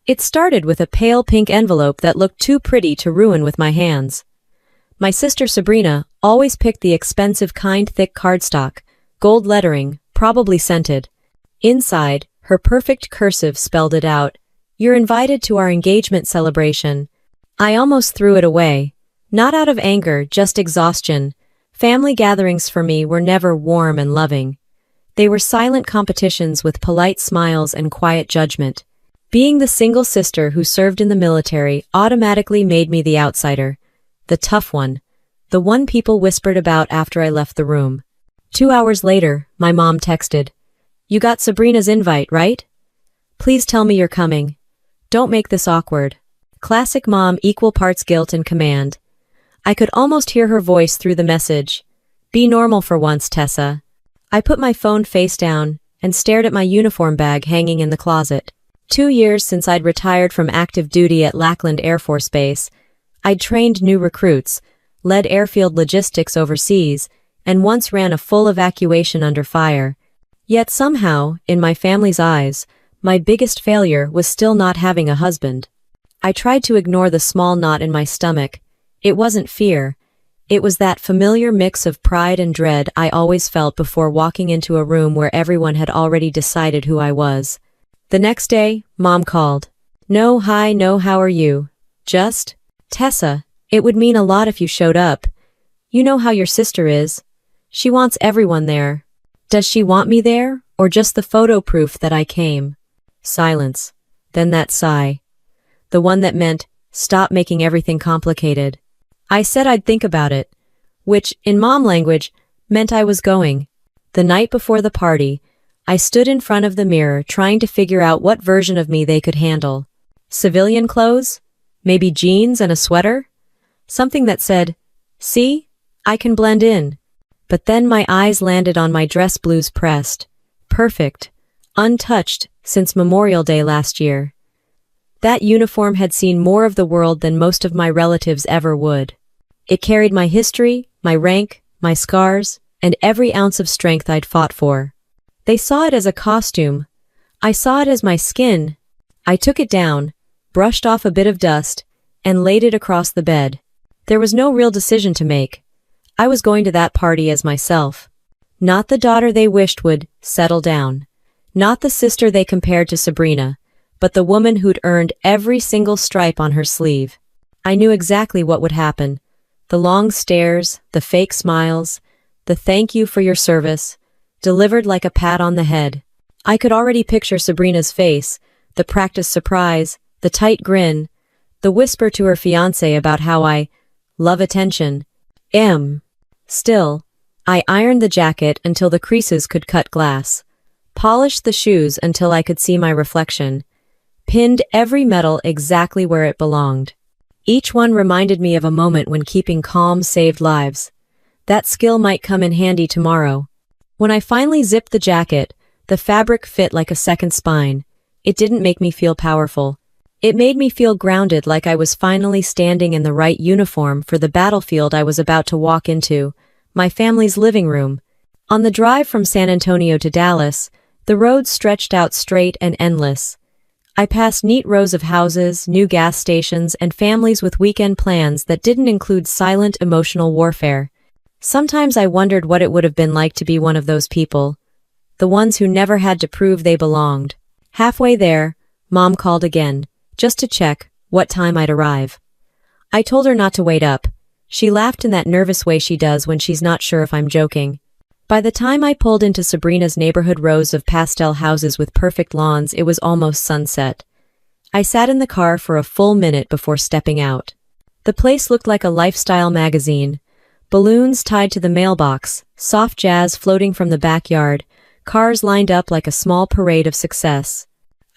It started with a pale pink envelope that looked too pretty to ruin with my hands. My sister Sabrina always picked the expensive kind thick cardstock, gold lettering, probably scented. Inside, her perfect cursive spelled it out. "You're invited to our engagement celebration." I almost threw it away. Not out of anger, just exhaustion. Family gatherings for me were never warm and loving. They were silent competitions with polite smiles and quiet judgment. Being the single sister who served in the military automatically made me the outsider. The tough one. The one people whispered about after I left the room. 2 hours later, my mom texted, "You got Sabrina's invite, right? Please tell me you're coming. Don't make this awkward." Classic mom, equal parts guilt and command. I could almost hear her voice through the message. "Be normal for once, Tessa." I put my phone face down and stared at my uniform bag hanging in the closet. 2 years since I'd retired from active duty at Lackland Air Force Base, I'd trained new recruits, led airfield logistics overseas, and once ran a full evacuation under fire. Yet somehow, in my family's eyes, my biggest failure was still not having a husband. I tried to ignore the small knot in my stomach. It wasn't fear. It was that familiar mix of pride and dread I always felt before walking into a room where everyone had already decided who I was. The next day, Mom called. "No hi, no how are you? Just, Tessa, it would mean a lot if you showed up. You know how your sister is. She wants everyone there. Does she want me there, or just the photo proof that I came?" Silence. Then that sigh. The one that meant, stop making everything complicated. I said I'd think about it, which, in mom language, meant I was going. The night before the party, I stood in front of the mirror trying to figure out what version of me they could handle. Civilian clothes? Maybe jeans and a sweater? Something that said, "See? I can blend in." But then my eyes landed on my dress blues pressed. Perfect. Untouched since Memorial Day last year. That uniform had seen more of the world than most of my relatives ever would. It carried my history, my rank, my scars, and every ounce of strength I'd fought for. They saw it as a costume. I saw it as my skin. I took it down, brushed off a bit of dust, and laid it across the bed. There was no real decision to make. I was going to that party as myself. Not the daughter they wished would settle down. Not the sister they compared to Sabrina, but the woman who'd earned every single stripe on her sleeve. I knew exactly what would happen. The long stares, the fake smiles, the thank you for your service, delivered like a pat on the head. I could already picture Sabrina's face, the practiced surprise, the tight grin, the whisper to her fiancé about how I love attention. Still, I ironed the jacket until the creases could cut glass, polished the shoes until I could see my reflection, pinned every medal exactly where it belonged. Each one reminded me of a moment when keeping calm saved lives. That skill might come in handy tomorrow. When I finally zipped the jacket, the fabric fit like a second spine. It didn't make me feel powerful. It made me feel grounded, like I was finally standing in the right uniform for the battlefield I was about to walk into, my family's living room. On the drive from San Antonio to Dallas, the road stretched out straight and endless. I passed neat rows of houses, new gas stations, and families with weekend plans that didn't include silent emotional warfare. Sometimes I wondered what it would have been like to be one of those people, the ones who never had to prove they belonged. Halfway there, Mom called again, just to check what time I'd arrive. I told her not to wait up. She laughed in that nervous way she does when she's not sure if I'm joking. By the time I pulled into Sabrina's neighborhood rows of pastel houses with perfect lawns, it was almost sunset. I sat in the car for a full minute before stepping out. The place looked like a lifestyle magazine. Balloons tied to the mailbox, soft jazz floating from the backyard, cars lined up like a small parade of success.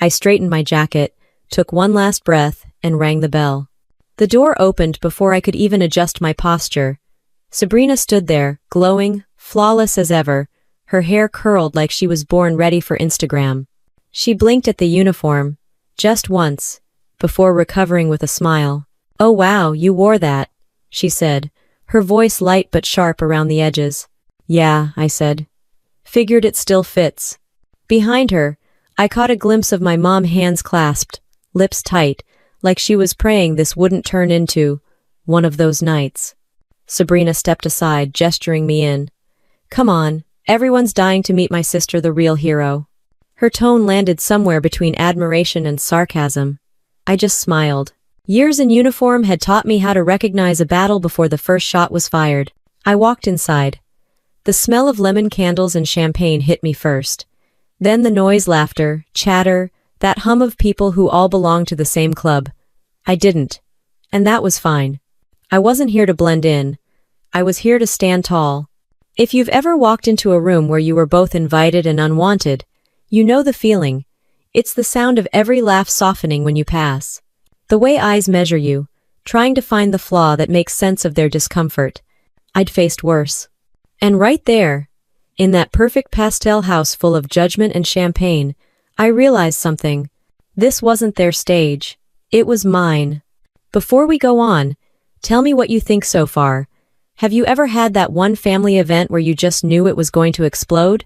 I straightened my jacket, took one last breath, and rang the bell. The door opened before I could even adjust my posture. Sabrina stood there, glowing, flawless as ever, her hair curled like she was born ready for Instagram. She blinked at the uniform, just once, before recovering with a smile. "Oh wow, you wore that," she said, her voice light but sharp around the edges. "Yeah," I said. "Figured it still fits." Behind her, I caught a glimpse of my mom, hands clasped, lips tight, like she was praying this wouldn't turn into one of those nights. Sabrina stepped aside, gesturing me in. Come on, everyone's dying to meet my sister, the real hero. Her tone landed somewhere between admiration and sarcasm. I just smiled. Years in uniform had taught me how to recognize a battle before the first shot was fired. I walked inside. The smell of lemon candles and champagne hit me first. Then the noise, laughter, chatter, that hum of people who all belonged to the same club. I didn't. And that was fine. I wasn't here to blend in. I was here to stand tall. If you've ever walked into a room where you were both invited and unwanted, you know the feeling. It's the sound of every laugh softening when you pass. The way eyes measure you, trying to find the flaw that makes sense of their discomfort. I'd faced worse. And right there, in that perfect pastel house full of judgment and champagne, I realized something. This wasn't their stage. It was mine. Before we go on, tell me what you think so far. Have you ever had that one family event where you just knew it was going to explode?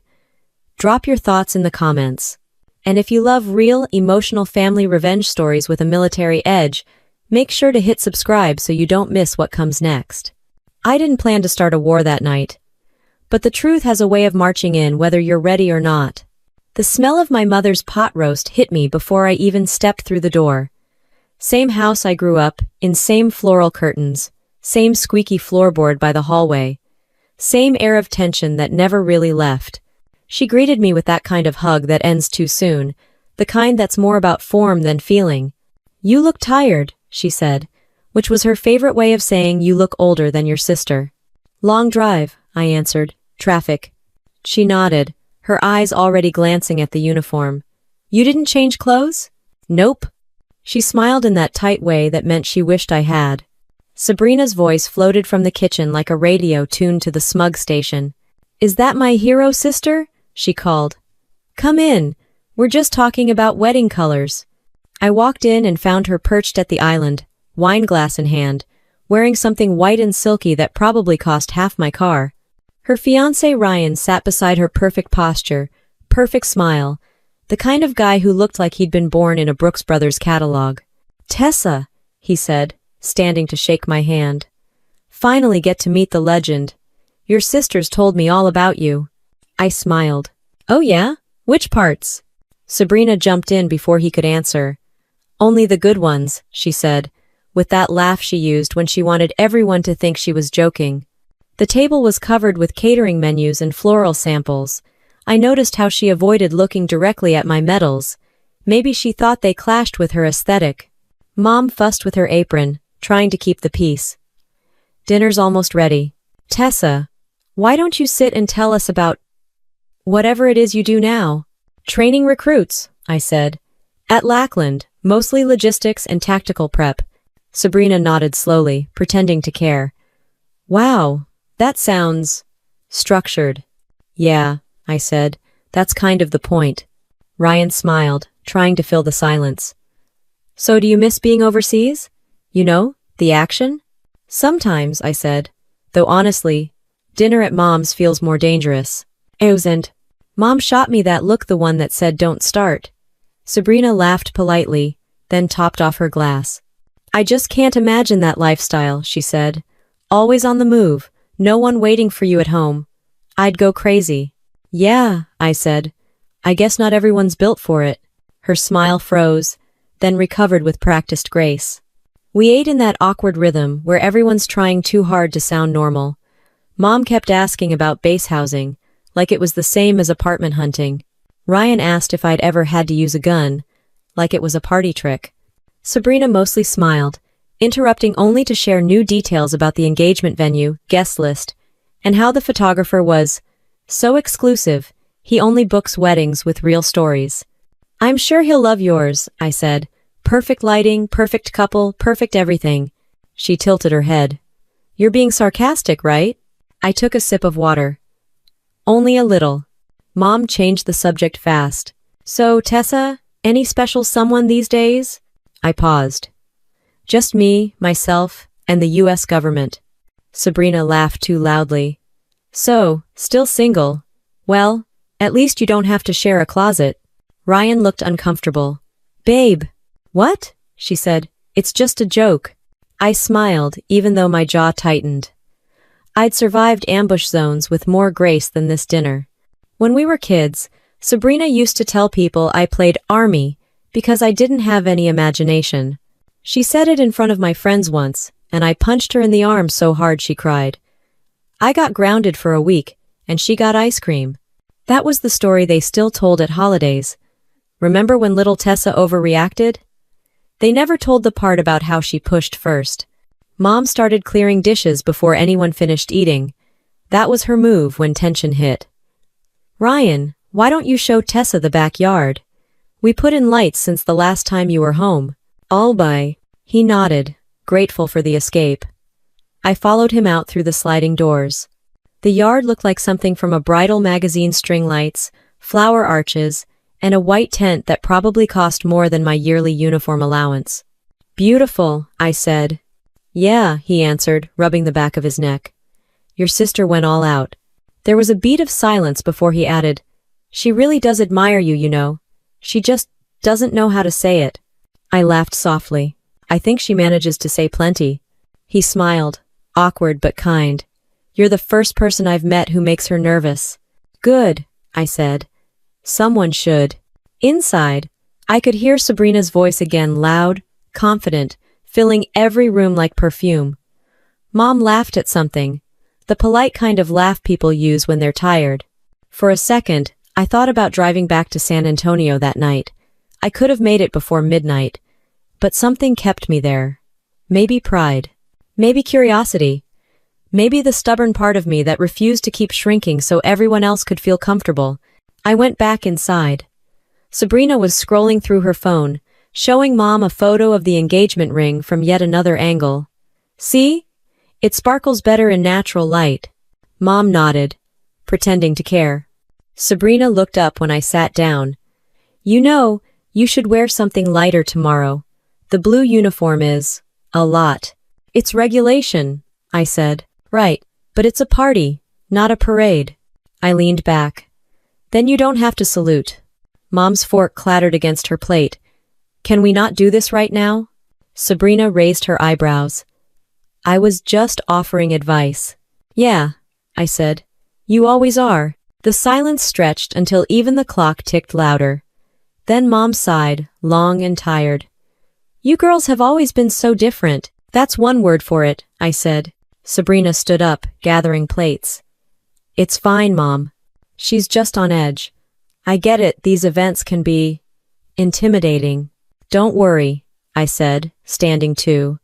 Drop your thoughts in the comments. And if you love real, emotional family revenge stories with a military edge, make sure to hit subscribe so you don't miss what comes next. I didn't plan to start a war that night. But the truth has a way of marching in whether you're ready or not. The smell of my mother's pot roast hit me before I even stepped through the door. Same house I grew up, in same floral curtains, same squeaky floorboard by the hallway, same air of tension that never really left. She greeted me with that kind of hug that ends too soon, the kind that's more about form than feeling. You look tired, she said, which was her favorite way of saying you look older than your sister. Long drive, I answered. Traffic. She nodded, her eyes already glancing at the uniform. You didn't change clothes? Nope. She smiled in that tight way that meant she wished I had. Sabrina's voice floated from the kitchen like a radio tuned to the smug station. Is that my hero sister? She called. Come in. We're just talking about wedding colors. I walked in and found her perched at the island, wine glass in hand, wearing something white and silky that probably cost half my car. Her fiancé Ryan sat beside her, perfect posture, perfect smile, the kind of guy who looked like he'd been born in a Brooks Brothers catalog. Tessa, he said, standing to shake my hand. Finally get to meet the legend. Your sisters told me all about you. I smiled. Oh yeah? Which parts? Sabrina jumped in before he could answer. Only the good ones, she said, with that laugh she used when she wanted everyone to think she was joking. The table was covered with catering menus and floral samples. I noticed how she avoided looking directly at my medals. Maybe she thought they clashed with her aesthetic. Mom fussed with her apron, trying to keep the peace. Dinner's almost ready. Tessa, why don't you sit and tell us about whatever it is you do now? Training recruits, I said. At Lackland, mostly logistics and tactical prep. Sabrina nodded slowly, pretending to care. Wow, that sounds structured. Yeah, I said. That's kind of the point. Ryan smiled, trying to fill the silence. So do you miss being overseas? You know, the action? Sometimes, I said. Though honestly, dinner at Mom's feels more dangerous. And Mom shot me that look, the one that said don't start. Sabrina laughed politely, then topped off her glass. I just can't imagine that lifestyle, she said. Always on the move, no one waiting for you at home. I'd go crazy. Yeah, I said. I guess not everyone's built for it. Her smile froze, then recovered with practiced grace. We ate in that awkward rhythm where everyone's trying too hard to sound normal. Mom kept asking about base housing, like it was the same as apartment hunting. Ryan asked if I'd ever had to use a gun, like it was a party trick. Sabrina mostly smiled, interrupting only to share new details about the engagement venue, guest list, and how the photographer was so exclusive, he only books weddings with real stories. I'm sure he'll love yours, I said. Perfect lighting, perfect couple, perfect everything. She tilted her head. You're being sarcastic, right? I took a sip of water. Only a little. Mom changed the subject fast. So, Tessa, any special someone these days? I paused. Just me, myself, and the U.S. government. Sabrina laughed too loudly. So, still single. Well, at least you don't have to share a closet. Ryan looked uncomfortable. Babe. "What?" she said. "It's just a joke." I smiled, even though my jaw tightened. I'd survived ambush zones with more grace than this dinner. When we were kids, Sabrina used to tell people I played army because I didn't have any imagination. She said it in front of my friends once, and I punched her in the arm so hard she cried. I got grounded for a week, and she got ice cream. That was the story they still told at holidays. Remember when little Tessa overreacted? They never told the part about how she pushed first. Mom started clearing dishes before anyone finished eating. That was her move when tension hit. "Ryan, why don't you show Tessa the backyard? We put in lights since the last time you were home." "I'll buy." He nodded, grateful for the escape. I followed him out through the sliding doors. The yard looked like something from a bridal magazine: string lights, flower arches, and a white tent that probably cost more than my yearly uniform allowance. "Beautiful," I said. "Yeah," he answered, rubbing the back of his neck. "Your sister went all out." There was a beat of silence before he added, "She really does admire you, you know. She just doesn't know how to say it." I laughed softly. "I think she manages to say plenty." He smiled, awkward but kind. "You're the first person I've met who makes her nervous." "Good," I said. "Someone should." Inside, I could hear Sabrina's voice again, loud, confident, filling every room like perfume. Mom laughed at something, the polite kind of laugh people use when they're tired. For a second, I thought about driving back to San Antonio that night. I could have made it before midnight, but something kept me there. Maybe pride. Maybe curiosity. Maybe the stubborn part of me that refused to keep shrinking so everyone else could feel comfortable. I went back inside. Sabrina was scrolling through her phone, showing Mom a photo of the engagement ring from yet another angle. "See? It sparkles better in natural light." Mom nodded, pretending to care. Sabrina looked up when I sat down. "You know, you should wear something lighter tomorrow. The blue uniform is a lot." "It's regulation," I said. "Right, but it's a party, not a parade." I leaned back. "Then you don't have to salute." Mom's fork clattered against her plate. "Can we not do this right now?" Sabrina raised her eyebrows. "I was just offering advice." "Yeah," I said. "You always are." The silence stretched until even the clock ticked louder. Then Mom sighed, long and tired. "You girls have always been so different." "That's one word for it," I said. Sabrina stood up, gathering plates. "It's fine, Mom. She's just on edge. I get it, these events can be intimidating." "Don't worry," I said, standing too.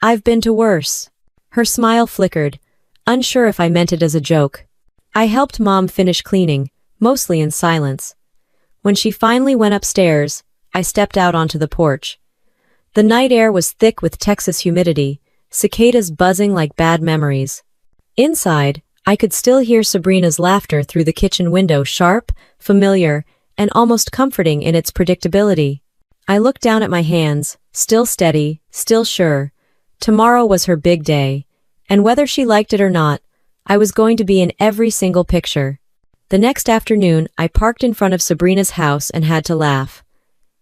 "I've been to worse." Her smile flickered, unsure if I meant it as a joke. I helped Mom finish cleaning, mostly in silence. When she finally went upstairs, I stepped out onto the porch. The night air was thick with Texas humidity, cicadas buzzing like bad memories. Inside, I could still hear Sabrina's laughter through the kitchen window, sharp, familiar, and almost comforting in its predictability. I looked down at my hands, still steady, still sure. Tomorrow was her big day, and whether she liked it or not, I was going to be in every single picture. The next afternoon, I parked in front of Sabrina's house and had to laugh.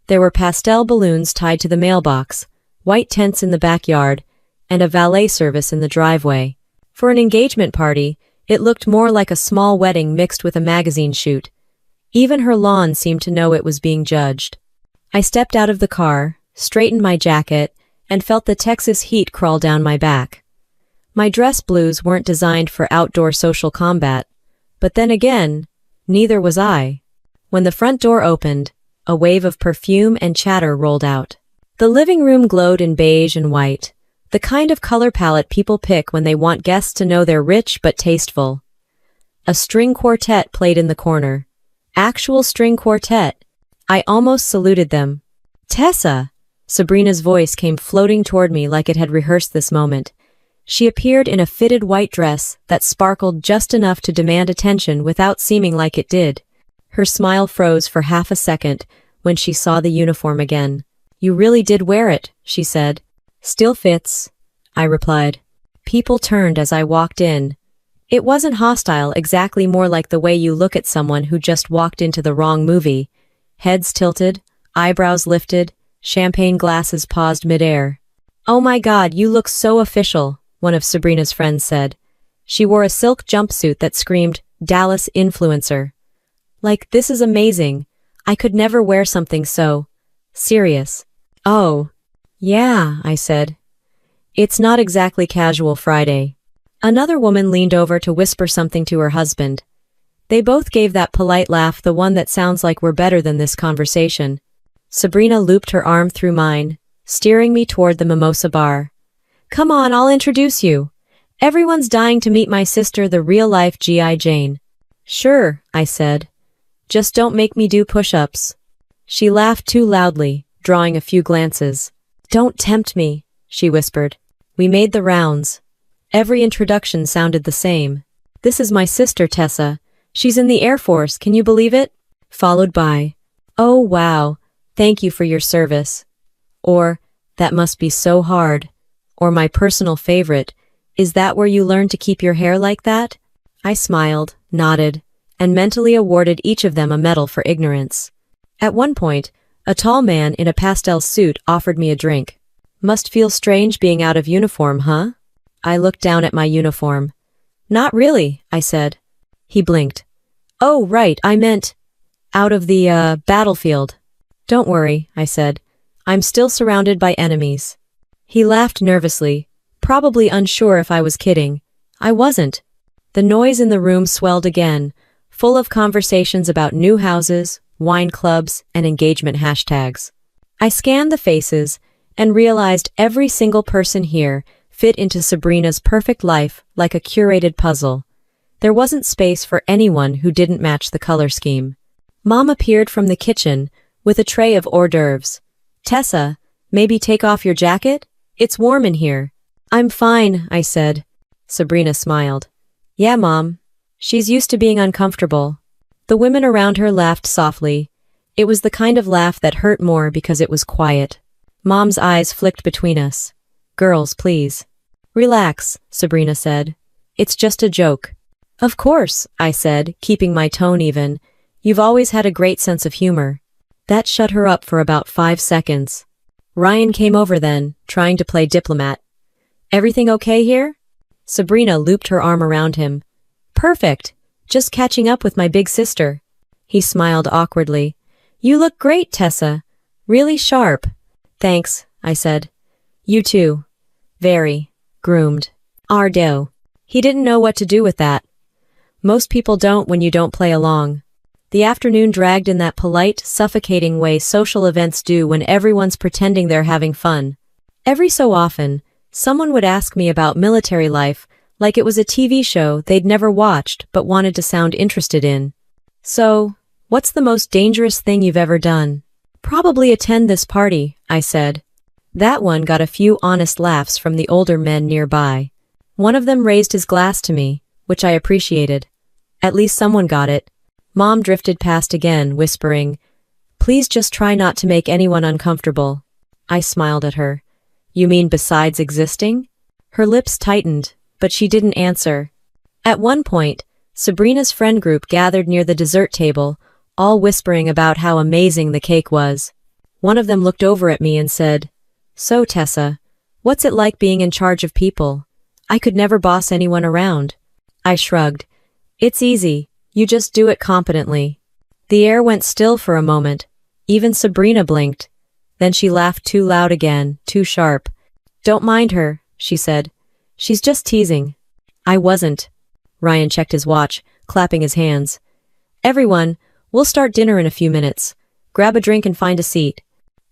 There were pastel balloons tied to the mailbox, white tents in the backyard, and a valet service in the driveway. For an engagement party, it looked more like a small wedding mixed with a magazine shoot. Even her lawn seemed to know it was being judged. I stepped out of the car, straightened my jacket, and felt the Texas heat crawl down my back. My dress blues weren't designed for outdoor social combat, but then again, neither was I. When the front door opened, a wave of perfume and chatter rolled out. The living room glowed in beige and white, the kind of color palette people pick when they want guests to know they're rich but tasteful. A string quartet played in the corner. Actual string quartet. I almost saluted them. "Tessa!" Sabrina's voice came floating toward me like it had rehearsed this moment. She appeared in a fitted white dress that sparkled just enough to demand attention without seeming like it did. Her smile froze for half a second when she saw the uniform again. "You really did wear it," she said. "Still fits," I replied. People turned as I walked in. It wasn't hostile, exactly, more like the way you look at someone who just walked into the wrong movie. Heads tilted, eyebrows lifted, Champagne glasses paused midair. "Oh my God, you look so official," one of Sabrina's friends said. She wore a silk jumpsuit that screamed, "Dallas influencer." Like, this is amazing. I could never wear something so serious. "Oh, yeah," I said. "It's not exactly casual Friday." Another woman leaned over to whisper something to her husband. They both gave that polite laugh, the one that sounds like we're better than this conversation. Sabrina looped her arm through mine, steering me toward the mimosa bar. "Come on, I'll introduce you. Everyone's dying to meet my sister, the real-life G.I. Jane." "Sure," I said. "Just don't make me do push-ups." She laughed too loudly, drawing a few glances. "Don't tempt me," she whispered. We made the rounds. Every introduction sounded the same. "This is my sister Tessa. She's in the Air Force, can you believe it?" Followed by, "Oh wow, thank you for your service." Or, "That must be so hard." Or my personal favorite, "Is that where you learn to keep your hair like that?" I smiled, nodded, and mentally awarded each of them a medal for ignorance. At one point, a tall man in a pastel suit offered me a drink. "Must feel strange being out of uniform, huh?" I looked down at my uniform. "Not really," I said. He blinked. "Oh, right, I meant out of the, battlefield." "Don't worry," I said. "I'm still surrounded by enemies." He laughed nervously, probably unsure if I was kidding. I wasn't. The noise in the room swelled again, full of conversations about new houses, wine clubs, and engagement hashtags. I scanned the faces and realized every single person here fit into Sabrina's perfect life like a curated puzzle. There wasn't space for anyone who didn't match the color scheme. Mom appeared from the kitchen with a tray of hors d'oeuvres. "Tessa, maybe take off your jacket? It's warm in here." "I'm fine," I said. Sabrina smiled. "Yeah, Mom. She's used to being uncomfortable." The women around her laughed softly. It was the kind of laugh that hurt more because it was quiet. Mom's eyes flicked between us. "Girls, please." "Relax," Sabrina said. "It's just a joke." "Of course," I said, keeping my tone even. "You've always had a great sense of humor." That shut her up for about 5 seconds. Ryan came over then, trying to play diplomat. "Everything okay here?" Sabrina looped her arm around him. "Perfect. Just catching up with my big sister." He smiled awkwardly. "You look great, Tessa. Really sharp." "Thanks," I said. "You too. Very. Groomed." Ardo. He didn't know what to do with that. Most people don't when you don't play along. The afternoon dragged in that polite, suffocating way social events do when everyone's pretending they're having fun. Every so often, someone would ask me about military life, like it was a TV show they'd never watched but wanted to sound interested in. "So, what's the most dangerous thing you've ever done?" "Probably attend this party," I said. That one got a few honest laughs from the older men nearby. One of them raised his glass to me, which I appreciated. At least someone got it. Mom drifted past again, whispering, "Please just try not to make anyone uncomfortable." I smiled at her. "You mean besides existing?" Her lips tightened, but she didn't answer. At one point, Sabrina's friend group gathered near the dessert table, all whispering about how amazing the cake was. One of them looked over at me and said, "So, Tessa, what's it like being in charge of people?" I could never boss anyone around. I shrugged. "It's easy. You just do it competently." The air went still for a moment. Even Sabrina blinked. Then she laughed too loud again, too sharp. "Don't mind her," she said. "She's just teasing." I wasn't. Ryan checked his watch, clapping his hands. "Everyone, we'll start dinner in a few minutes. Grab a drink and find a seat."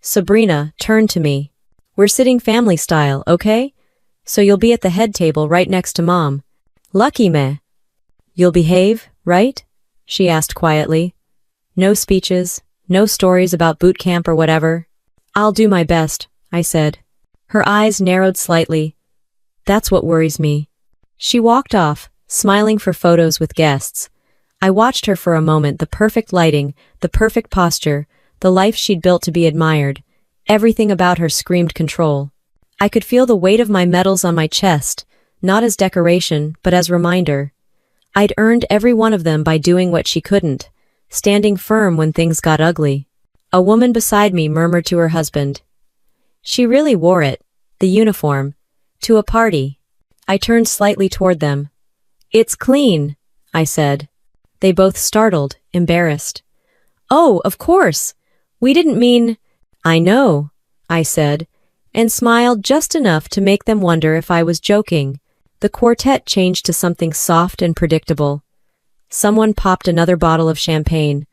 Sabrina turned to me. "We're sitting family style, okay? So you'll be at the head table right next to Mom." "Lucky me." "You'll behave, right?" she asked quietly. "No speeches, no stories about boot camp or whatever." "I'll do my best," I said. Her eyes narrowed slightly. "That's what worries me." She walked off, smiling for photos with guests. I watched her for a moment, the perfect lighting, the perfect posture, the life she'd built to be admired. Everything about her screamed control. I could feel the weight of my medals on my chest, not as decoration, but as reminder. I'd earned every one of them by doing what she couldn't, standing firm when things got ugly. A woman beside me murmured to her husband. She really wore it, the uniform, to a party. I turned slightly toward them. It's clean, I said. They both startled, embarrassed. Oh, of course. We didn't mean— I know, I said, and smiled just enough to make them wonder if I was joking. The quartet changed to something soft and predictable. Someone popped another bottle of champagne.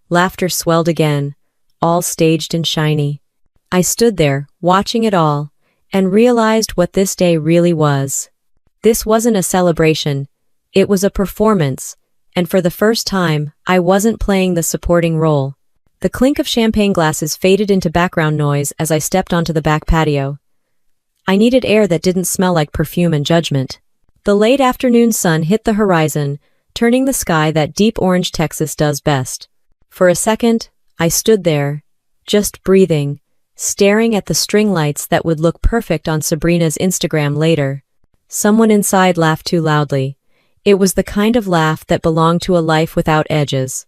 Laughter swelled again, all staged and shiny. I stood there, watching it all, and realized what this day really was. This wasn't a celebration. It was a performance, and for the first time, I wasn't playing the supporting role. The clink of champagne glasses faded into background noise as I stepped onto the back patio. I needed air that didn't smell like perfume and judgment. The late afternoon sun hit the horizon, turning the sky that deep orange Texas does best. For a second, I stood there, just breathing, staring at the string lights that would look perfect on Sabrina's Instagram later. Someone inside laughed too loudly. It was the kind of laugh that belonged to a life without edges.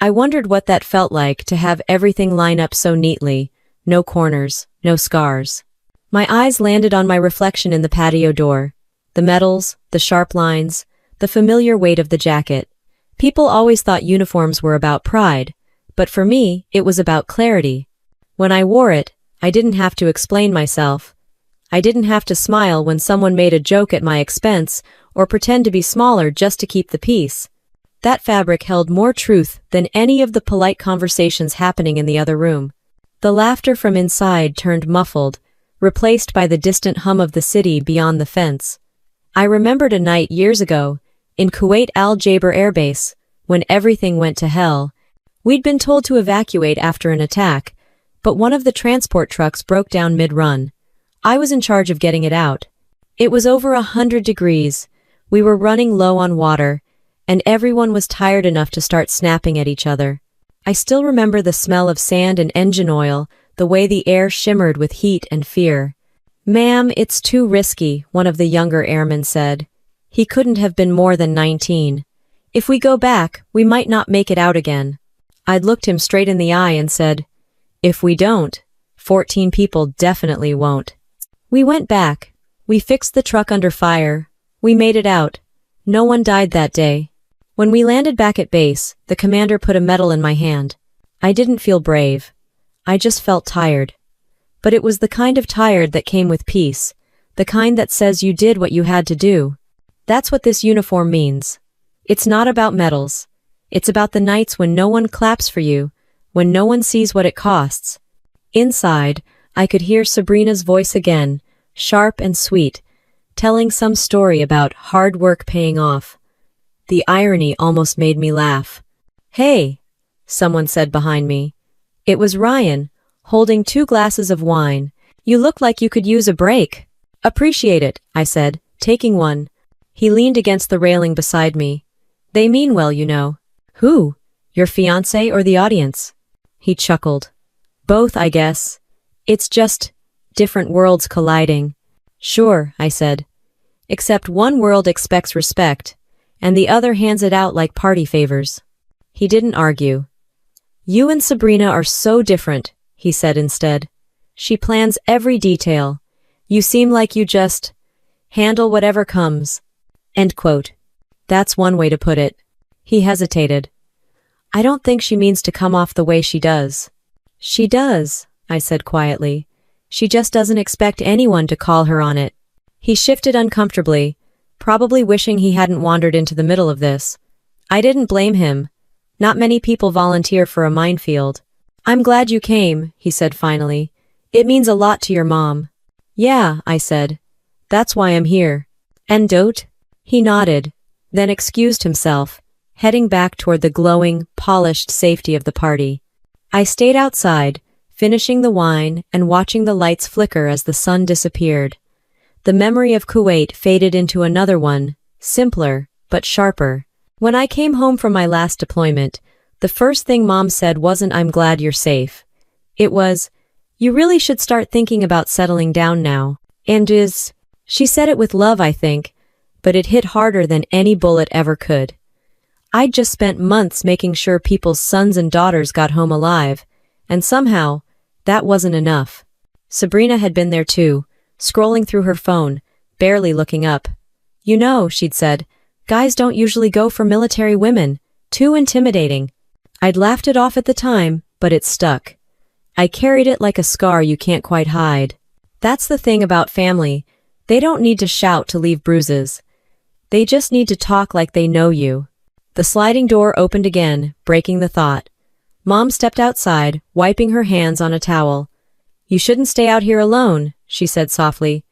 I wondered what that felt like to have everything line up so neatly, no corners, no scars. My eyes landed on my reflection in the patio door. The metals, the sharp lines, the familiar weight of the jacket. People always thought uniforms were about pride, but for me, it was about clarity. When I wore it, I didn't have to explain myself. I didn't have to smile when someone made a joke at my expense or pretend to be smaller just to keep the peace. That fabric held more truth than any of the polite conversations happening in the other room. The laughter from inside turned muffled, replaced by the distant hum of the city beyond the fence. I remembered a night years ago, in Kuwait Al Jaber Air Base, when everything went to hell. We'd been told to evacuate after an attack, but one of the transport trucks broke down mid-run. I was in charge of getting it out. It was over 100 degrees. We were running low on water, and everyone was tired enough to start snapping at each other. I still remember the smell of sand and engine oil, the way the air shimmered with heat and fear. "Ma'am, it's too risky," one of the younger airmen said. He couldn't have been more than 19. "If we go back, we might not make it out again." I'd looked him straight in the eye and said, "If we don't, 14 people definitely won't." We went back. We fixed the truck under fire. We made it out. No one died that day. When we landed back at base, the commander put a medal in my hand. I didn't feel brave. I just felt tired. But it was the kind of tired that came with peace, the kind that says you did what you had to do. That's what this uniform means. It's not about medals. It's about the nights when no one claps for you, when no one sees what it costs. Inside, I could hear Sabrina's voice again, sharp and sweet, telling some story about hard work paying off. The irony almost made me laugh. "Hey," someone said behind me. It was Ryan, holding 2 glasses of wine. "You look like you could use a break." "Appreciate it," I said, taking one. He leaned against the railing beside me. "They mean well, you know." "Who? Your fiancé or the audience?" He chuckled. "Both, I guess. It's just different worlds colliding." "Sure," I said. "Except one world expects respect, and the other hands it out like party favors." He didn't argue. "You and Sabrina are so different," he said instead. "She plans every detail. You seem like you just handle whatever comes." End quote. That's one way to put it. He hesitated. "I don't think she means to come off the way she does." "She does," I said quietly. "She just doesn't expect anyone to call her on it." He shifted uncomfortably, probably wishing he hadn't wandered into the middle of this. I didn't blame him. Not many people volunteer for a minefield. "I'm glad you came," he said finally. "It means a lot to your mom." "Yeah," I said. "That's why I'm here." "And dote?" He nodded, then excused himself, heading back toward the glowing, polished safety of the party. I stayed outside, finishing the wine and watching the lights flicker as the sun disappeared. The memory of Kuwait faded into another one, simpler, but sharper. When I came home from my last deployment, the first thing Mom said wasn't "I'm glad you're safe." It was, "You really should start thinking about settling down now." She said it with love, I think, but it hit harder than any bullet ever could. I'd just spent months making sure people's sons and daughters got home alive, And somehow, that wasn't enough. Sabrina had been there too, scrolling through her phone, barely looking up. You know, she'd said, guys don't usually go for military women. Too intimidating. I'd laughed it off at the time, but it stuck. I carried it like a scar you can't quite hide. That's the thing about family. They don't need to shout to leave bruises. They just need to talk like they know you. The sliding door opened again, breaking the thought. Mom stepped outside, wiping her hands on a towel. You shouldn't stay out here alone, she said softly.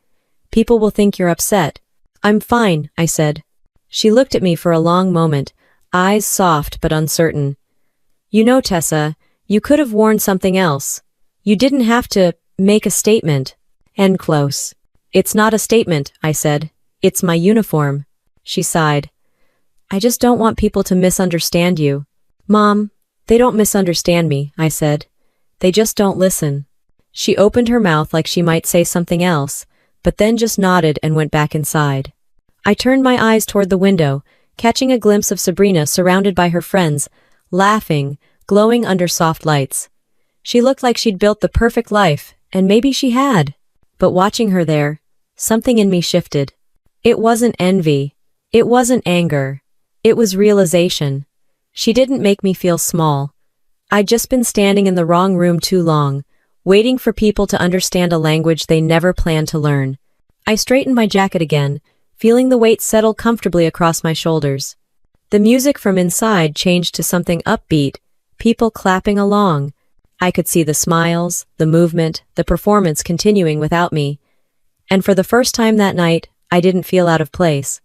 People will think you're upset. I'm fine, I said. She looked at me for a long moment, eyes soft but uncertain. You know, Tessa, you could have worn something else. You didn't have to make a statement. End close. It's not a statement, I said. It's my uniform. She sighed. I just don't want people to misunderstand you. Mom, they don't misunderstand me, I said. They just don't listen. She opened her mouth like she might say something else, but then just nodded and went back inside. I turned my eyes toward the window, catching a glimpse of Sabrina surrounded by her friends, laughing, glowing under soft lights. She looked like she'd built the perfect life, and maybe she had. But watching her there, something in me shifted. It wasn't envy. It wasn't anger. It was realization. She didn't make me feel small. I'd just been standing in the wrong room too long, waiting for people to understand a language they never planned to learn. I straightened my jacket again, feeling the weight settle comfortably across my shoulders. The music from inside changed to something upbeat, people clapping along. I could see the smiles, the movement, the performance continuing without me. And for the first time that night, I didn't feel out of place.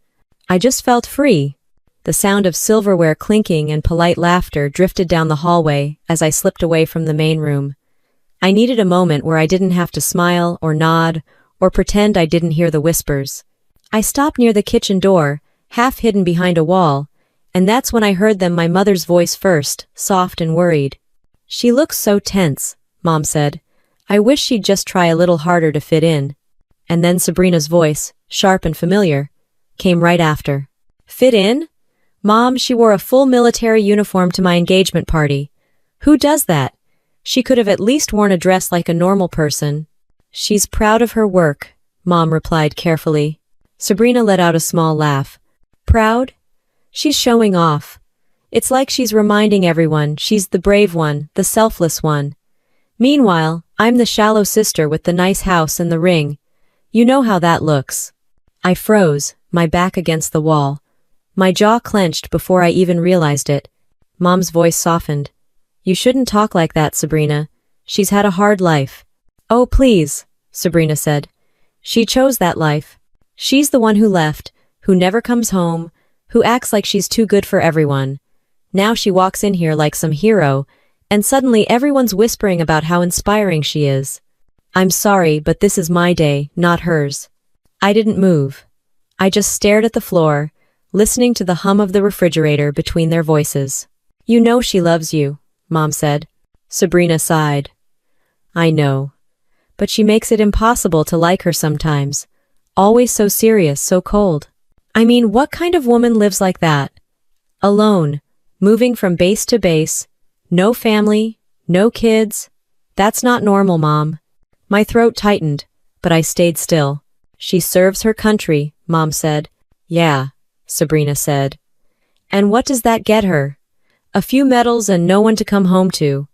I just felt free. The sound of silverware clinking and polite laughter drifted down the hallway as I slipped away from the main room. I needed a moment where I didn't have to smile or nod or pretend I didn't hear the whispers. I stopped near the kitchen door, half hidden behind a wall, and that's when I heard my mother's voice first, soft and worried. She looks so tense, Mom said. I wish she'd just try a little harder to fit in. And then Sabrina's voice, sharp and familiar, came right after. Fit in? Mom, she wore a full military uniform to my engagement party. Who does that? She could have at least worn a dress like a normal person. She's proud of her work, Mom replied carefully. Sabrina let out a small laugh. Proud? She's showing off. It's like she's reminding everyone she's the brave one, the selfless one. Meanwhile, I'm the shallow sister with the nice house and the ring. You know how that looks. I froze, my back against the wall. My jaw clenched before I even realized it. Mom's voice softened. You shouldn't talk like that, Sabrina. She's had a hard life. Oh, please, Sabrina said. She chose that life. She's the one who left, who never comes home, who acts like she's too good for everyone. Now she walks in here like some hero, and suddenly everyone's whispering about how inspiring she is. I'm sorry, but this is my day, not hers. I didn't move. I just stared at the floor, listening to the hum of the refrigerator between their voices. You know she loves you, Mom said. Sabrina sighed. I know. But she makes it impossible to like her sometimes. Always so serious, so cold. I mean, what kind of woman lives like that? Alone, moving from base to base, no family, no kids. That's not normal, Mom. My throat tightened, but I stayed still. She serves her country, Mom said. Yeah, Sabrina said. And what does that get her? A few medals and no one to come home to.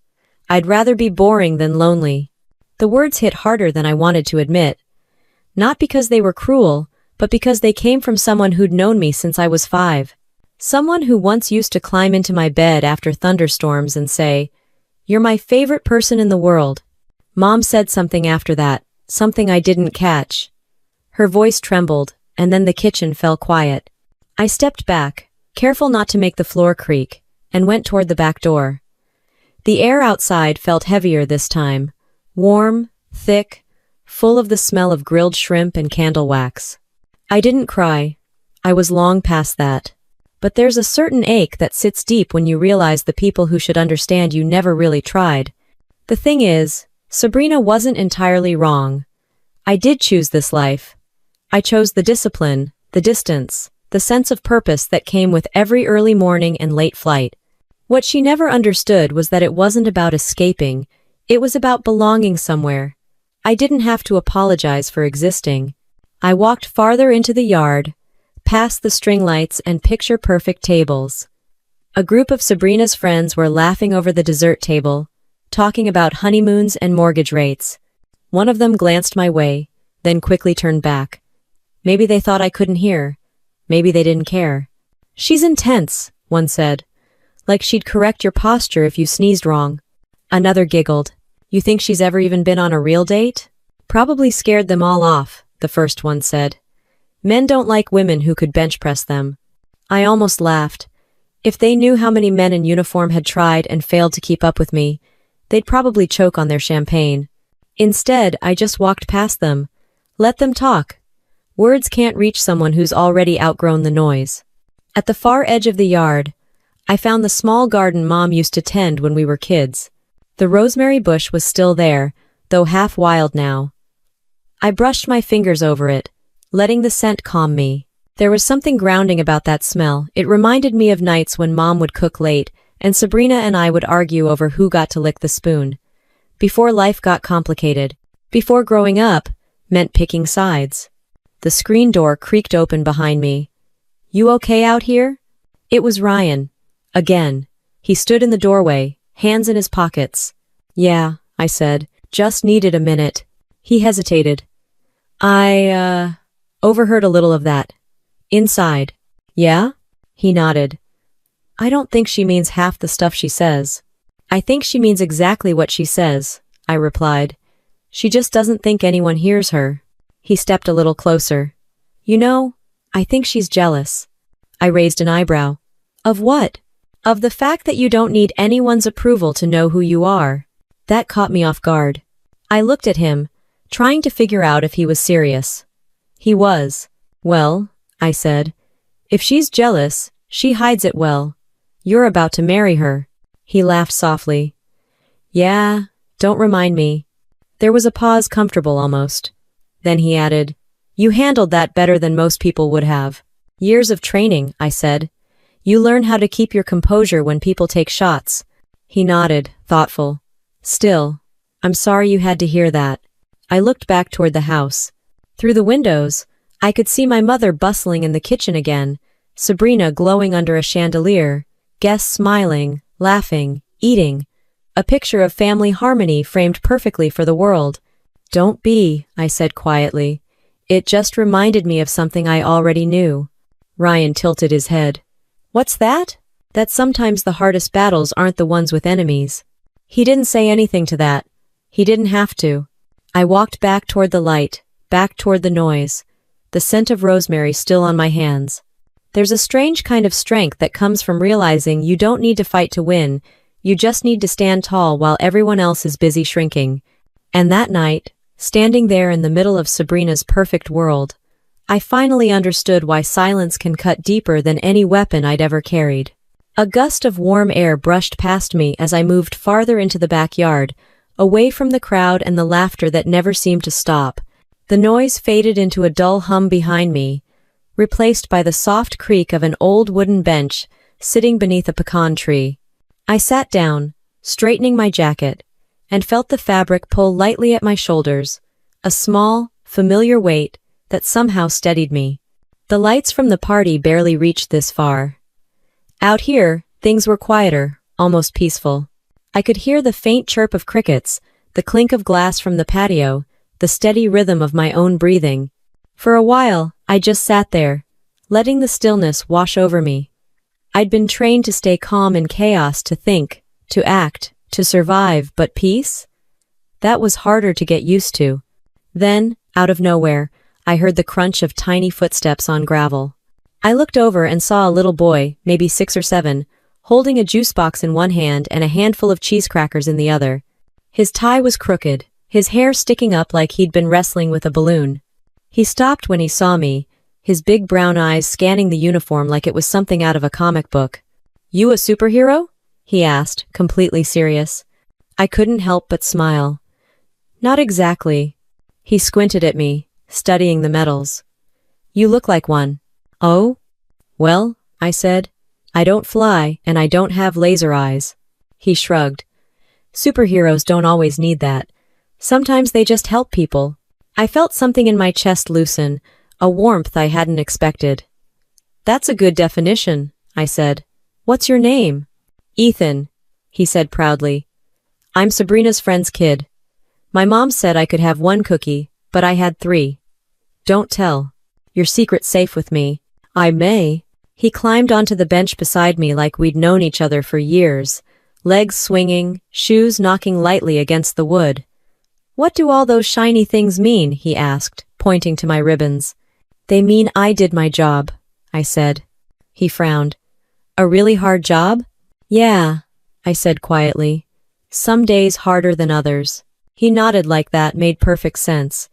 I'd rather be boring than lonely. The words hit harder than I wanted to admit. Not because they were cruel, but because they came from someone who'd known me since I was 5. Someone who once used to climb into my bed after thunderstorms and say, "You're my favorite person in the world." Mom said something after that, something I didn't catch. Her voice trembled, and then the kitchen fell quiet. I stepped back, careful not to make the floor creak, and went toward the back door. The air outside felt heavier this time, warm, thick, full of the smell of grilled shrimp and candle wax. I didn't cry. I was long past that. But there's a certain ache that sits deep when you realize the people who should understand you never really tried. The thing is, Sabrina wasn't entirely wrong. I did choose this life. I chose the discipline, the distance, the sense of purpose that came with every early morning and late flight. What she never understood was that it wasn't about escaping, It was about belonging somewhere. I didn't have to apologize for existing. I walked farther into the yard, past the string lights and picture-perfect tables. A group of Sabrina's friends were laughing over the dessert table, talking about honeymoons and mortgage rates. One of them glanced my way, then quickly turned back. Maybe they thought I couldn't hear. Maybe they didn't care. "She's intense," one said. "Like she'd correct your posture if you sneezed wrong." Another giggled. "You think she's ever even been on a real date?" "Probably scared them all off," the first one said. "Men don't like women who could bench press them." I almost laughed. If they knew how many men in uniform had tried and failed to keep up with me, they'd probably choke on their champagne. Instead, I just walked past them. Let them talk. Words can't reach someone who's already outgrown the noise. At the far edge of the yard, I found the small garden Mom used to tend when we were kids. The rosemary bush was still there, though half wild now. I brushed my fingers over it, letting the scent calm me. There was something grounding about that smell. It reminded me of nights when Mom would cook late, and Sabrina and I would argue over who got to lick the spoon. Before life got complicated, before growing up meant picking sides. The screen door creaked open behind me. "You okay out here?" It was Ryan. Again. He stood in the doorway, hands in his pockets. "Yeah," I said. "Just needed a minute." He hesitated. I overheard a little of that. "Inside." "Yeah?" He nodded. "I don't think she means half the stuff she says." "I think she means exactly what she says," I replied. "She just doesn't think anyone hears her." He stepped a little closer. "You know, I think she's jealous." I raised an eyebrow. "Of what?" "Of the fact that you don't need anyone's approval to know who you are." That caught me off guard. I looked at him, trying to figure out if he was serious. He was. "Well," I said, "if she's jealous, she hides it well. You're about to marry her." He laughed softly. "Yeah, don't remind me." There was a pause, comfortable almost. Then he added, "You handled that better than most people would have." "Years of training," I said. "You learn how to keep your composure when people take shots." He nodded, thoughtful. "Still, I'm sorry you had to hear that." I looked back toward the house. Through the windows, I could see my mother bustling in the kitchen again, Sabrina glowing under a chandelier, guests smiling, laughing, eating. A picture of family harmony framed perfectly for the world. "Don't be," I said quietly. "It just reminded me of something I already knew." Ryan tilted his head. "What's that?" "That sometimes the hardest battles aren't the ones with enemies." He didn't say anything to that. He didn't have to. I walked back toward the light, back toward the noise, the scent of rosemary still on my hands. There's a strange kind of strength that comes from realizing you don't need to fight to win, you just need to stand tall while everyone else is busy shrinking. And that night, standing there in the middle of Sabrina's perfect world, I finally understood why silence can cut deeper than any weapon I'd ever carried. A gust of warm air brushed past me as I moved farther into the backyard, away from the crowd and the laughter that never seemed to stop. The noise faded into a dull hum behind me, replaced by the soft creak of an old wooden bench sitting beneath a pecan tree. I sat down, straightening my jacket, and felt the fabric pull lightly at my shoulders, a small, familiar weight that somehow steadied me. The lights from the party barely reached this far. Out here, things were quieter, almost peaceful. I could hear the faint chirp of crickets, the clink of glass from the patio, the steady rhythm of my own breathing. For a while, I just sat there, letting the stillness wash over me. I'd been trained to stay calm in chaos, to think, to act, to survive, but peace? That was harder to get used to. Then, out of nowhere, I heard the crunch of tiny footsteps on gravel. I looked over and saw a little boy, maybe 6 or 7, holding a juice box in one hand and a handful of cheese crackers in the other. His tie was crooked, his hair sticking up like he'd been wrestling with a balloon. He stopped when he saw me, his big brown eyes scanning the uniform like it was something out of a comic book. "You a superhero?" he asked, completely serious. I couldn't help but smile. "Not exactly." He squinted at me, studying the medals. "You look like one." "Oh? Well," I said, "I don't fly and I don't have laser eyes." He shrugged. Superheroes don't always need that. Sometimes they just help people. I felt something in my chest loosen, a warmth I hadn't expected. That's a good definition, I said. What's your name? Ethan, he said proudly. I'm Sabrina's friend's kid. My mom said I could have one cookie, but I had 3. Don't tell. Your secret's safe with me. I may. He climbed onto the bench beside me like we'd known each other for years, legs swinging, shoes knocking lightly against the wood. What do all those shiny things mean? He asked, pointing to my ribbons. They mean I did my job, I said. He frowned. A really hard job? Yeah, I said quietly. Some days harder than others. He nodded like that made perfect sense.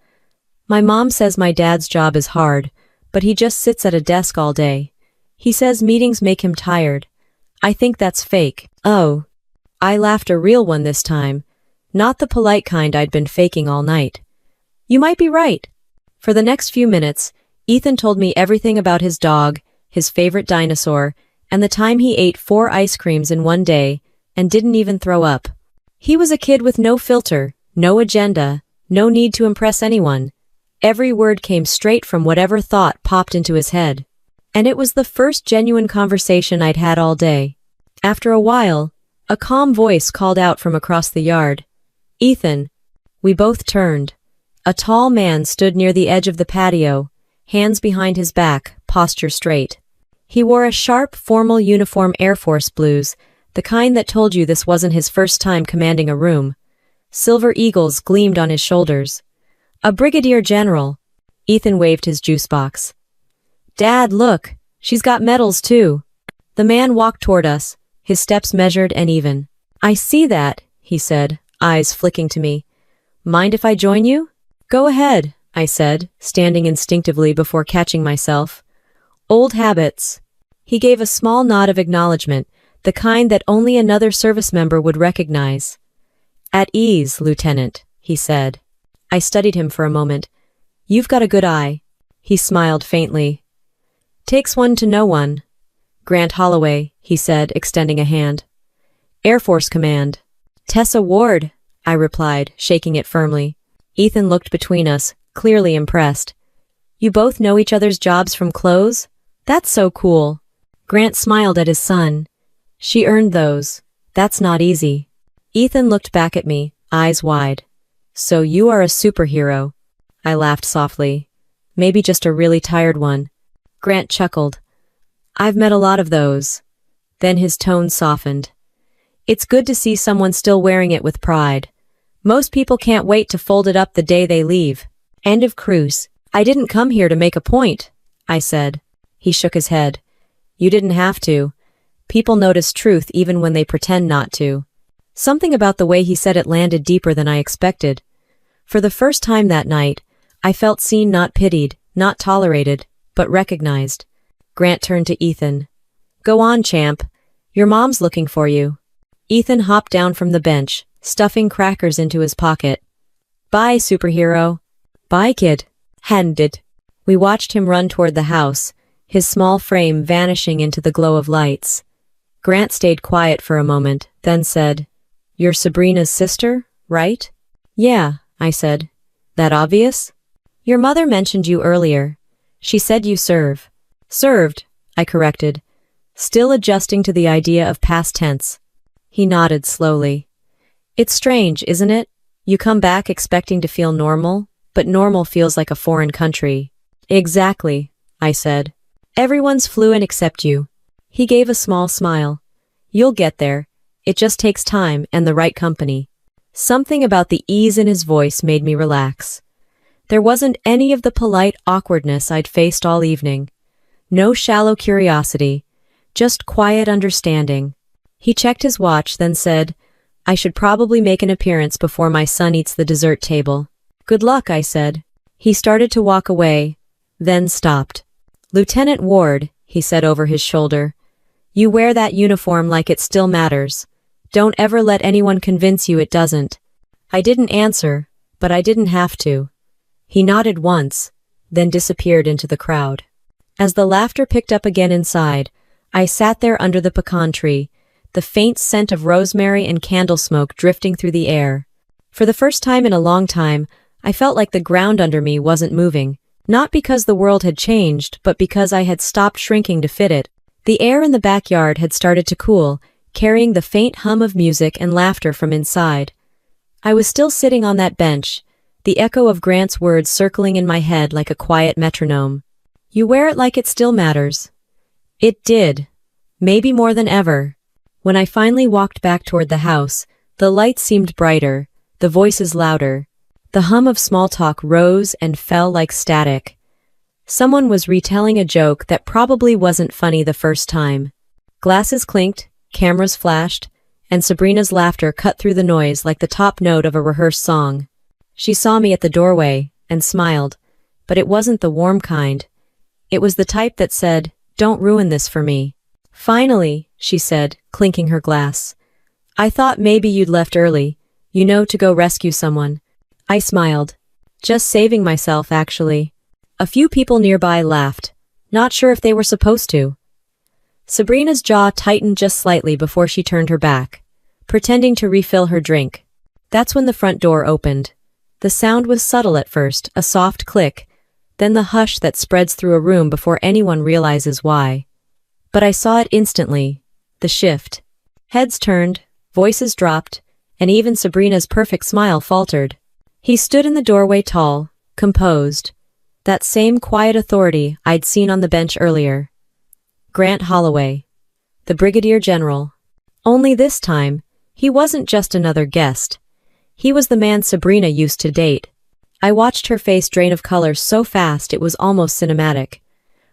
My mom says my dad's job is hard, but he just sits at a desk all day. He says meetings make him tired. I think that's fake. Oh. I laughed, a real one this time, not the polite kind I'd been faking all night. You might be right. For the next few minutes, Ethan told me everything about his dog, his favorite dinosaur, and the time he ate 4 ice creams in one day and didn't even throw up. He was a kid with no filter, no agenda, no need to impress anyone. Every word came straight from whatever thought popped into his head. And it was the first genuine conversation I'd had all day. After a while, a calm voice called out from across the yard. Ethan. We both turned. A tall man stood near the edge of the patio, hands behind his back, posture straight. He wore a sharp, formal uniform, Air Force blues, the kind that told you this wasn't his first time commanding a room. Silver eagles gleamed on his shoulders. A brigadier general. Ethan waved his juice box. Dad, look, she's got medals too. The man walked toward us, his steps measured and even. I see that, he said, eyes flicking to me. Mind if I join you? Go ahead, I said, standing instinctively before catching myself. Old habits. He gave a small nod of acknowledgement, the kind that only another service member would recognize. At ease, Lieutenant, he said. I studied him for a moment. You've got a good eye. He smiled faintly. Takes one to know one. Grant Holloway, he said, extending a hand. Air Force Command. Tessa Ward, I replied, shaking it firmly. Ethan looked between us, clearly impressed. You both know each other's jobs from clothes? That's so cool. Grant smiled at his son. She earned those. That's not easy. Ethan looked back at me, eyes wide. So you are a superhero. I laughed softly. Maybe just a really tired one. Grant chuckled. I've met a lot of those. Then his tone softened. It's good to see someone still wearing it with pride. Most people can't wait to fold it up the day they leave. End of cruise. I didn't come here to make a point, I said. He shook his head. You didn't have to. People notice truth even when they pretend not to. Something about the way he said it landed deeper than I expected. For the first time that night, I felt seen, not pitied, not tolerated, but recognized. Grant turned to Ethan. Go on, champ. Your mom's looking for you. Ethan hopped down from the bench, stuffing crackers into his pocket. Bye, superhero. Bye, kid. Handed. We watched him run toward the house, his small frame vanishing into the glow of lights. Grant stayed quiet for a moment, then said, You're Sabrina's sister, right? Yeah, I said. That obvious? Your mother mentioned you earlier. She said you serve. Served, I corrected, still adjusting to the idea of past tense. He nodded slowly. It's strange, isn't it? You come back expecting to feel normal, but normal feels like a foreign country. Exactly, I said. Everyone's fluent except you. He gave a small smile. You'll get there. It just takes time and the right company. Something about the ease in his voice made me relax. There wasn't any of the polite awkwardness I'd faced all evening. No shallow curiosity, just quiet understanding. He checked his watch, then said, I should probably make an appearance before my son eats the dessert table. Good luck, I said. He started to walk away, then stopped. Lieutenant Ward, he said over his shoulder, you wear that uniform like it still matters. Don't ever let anyone convince you it doesn't. I didn't answer, but I didn't have to. He nodded once, then disappeared into the crowd. As the laughter picked up again inside, I sat there under the pecan tree, the faint scent of rosemary and candle smoke drifting through the air. For the first time in a long time, I felt like the ground under me wasn't moving, not because the world had changed, but because I had stopped shrinking to fit it. The air in the backyard had started to cool, carrying the faint hum of music and laughter from inside. I was still sitting on that bench, the echo of Grant's words circling in my head like a quiet metronome. You wear it like it still matters. It did. Maybe more than ever. When I finally walked back toward the house, the lights seemed brighter, the voices louder. The hum of small talk rose and fell like static. Someone was retelling a joke that probably wasn't funny the first time. Glasses clinked, cameras flashed, and Sabrina's laughter cut through the noise like the top note of a rehearsed song. She saw me at the doorway and smiled, but it wasn't the warm kind. It was the type that said, "Don't ruin this for me." "Finally," she said, clinking her glass. "I thought maybe you'd left early, to go rescue someone." I smiled. "Just saving myself, actually." A few people nearby laughed, not sure if they were supposed to. Sabrina's jaw tightened just slightly before she turned her back, pretending to refill her drink. That's when the front door opened. The sound was subtle at first, a soft click, then the hush that spreads through a room before anyone realizes why. But I saw it instantly, the shift. Heads turned, voices dropped, and even Sabrina's perfect smile faltered. He stood in the doorway tall, composed. That same quiet authority I'd seen on the bench earlier. Grant Holloway, the Brigadier General. Only this time, he wasn't just another guest. He was the man Sabrina used to date. I watched her face drain of color so fast it was almost cinematic.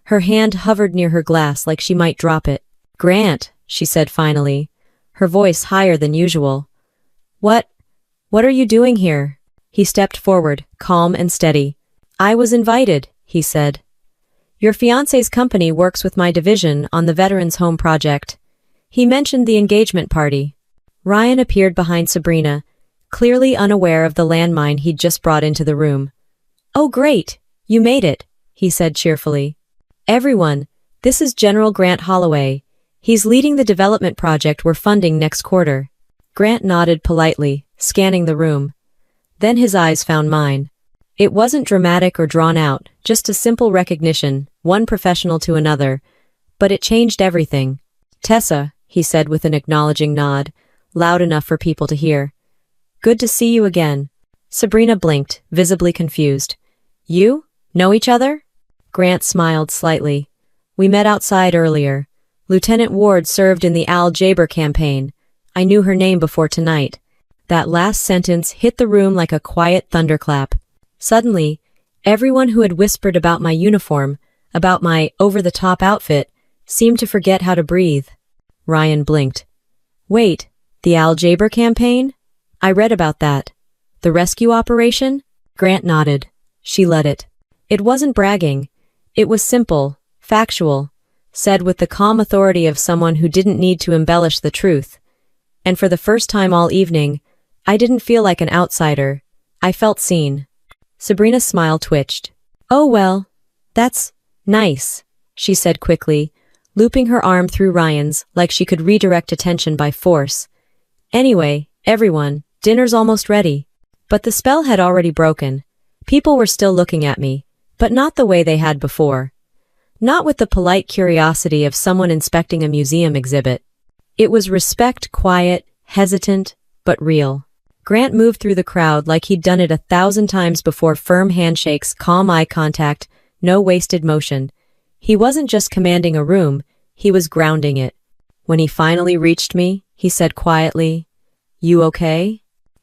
Her hand hovered near her glass like she might drop it. "Grant," she said finally, her voice higher than usual. What are you doing here?" He stepped forward, calm and steady. "I was invited," he said. "Your fiancé's company works with my division on the Veterans Home project." He mentioned the engagement party. Ryan appeared behind Sabrina, clearly unaware of the landmine he'd just brought into the room. "Oh great, you made it," he said cheerfully. "Everyone, this is General Grant Holloway. He's leading the development project we're funding next quarter." Grant nodded politely, scanning the room. Then his eyes found mine. It wasn't dramatic or drawn out, just a simple recognition, one professional to another. But it changed everything. "Tessa," he said with an acknowledging nod, loud enough for people to hear. "Good to see you again." Sabrina blinked, visibly confused. "You? Know each other?" Grant smiled slightly. "We met outside earlier. Lieutenant Ward served in the Al Jaber campaign. I knew her name before tonight." That last sentence hit the room like a quiet thunderclap. Suddenly, everyone who had whispered about my uniform, about my over-the-top outfit, seemed to forget how to breathe. Ryan blinked. "Wait, the Al Jaber campaign? I read about that. The rescue operation?" Grant nodded. She led it. It wasn't bragging. It was simple, factual, said with the calm authority of someone who didn't need to embellish the truth. And for the first time all evening, I didn't feel like an outsider. I felt seen. Sabrina's smile twitched. "Oh well, that's nice," she said quickly, looping her arm through Ryan's like she could redirect attention by force. "Anyway, everyone, dinner's almost ready." But the spell had already broken. People were still looking at me, but not the way they had before. Not with the polite curiosity of someone inspecting a museum exhibit. It was respect, quiet, hesitant, but real. Grant moved through the crowd like he'd done it 1,000 times before, firm handshakes, calm eye contact, no wasted motion. He wasn't just commanding a room, he was grounding it. When he finally reached me, he said quietly, "You okay?"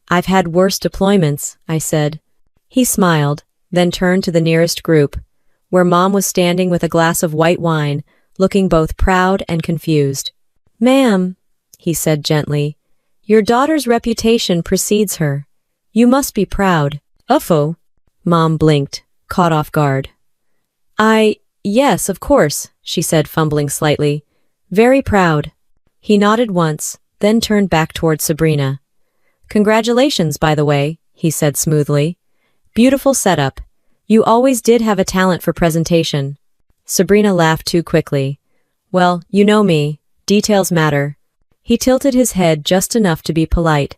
"I've had worse deployments," I said. He smiled, then turned to the nearest group, where Mom was standing with a glass of white wine, looking both proud and confused. "Ma'am," he said gently, "your daughter's reputation precedes her. You must be proud." "Uffo." Mom blinked, caught off guard. Yes, of course," she said, fumbling slightly. "Very proud." He nodded once, then turned back toward Sabrina. "Congratulations, by the way," he said smoothly. "Beautiful setup. You always did have a talent for presentation." Sabrina laughed too quickly. "Well, you know me. Details matter." He tilted his head just enough to be polite.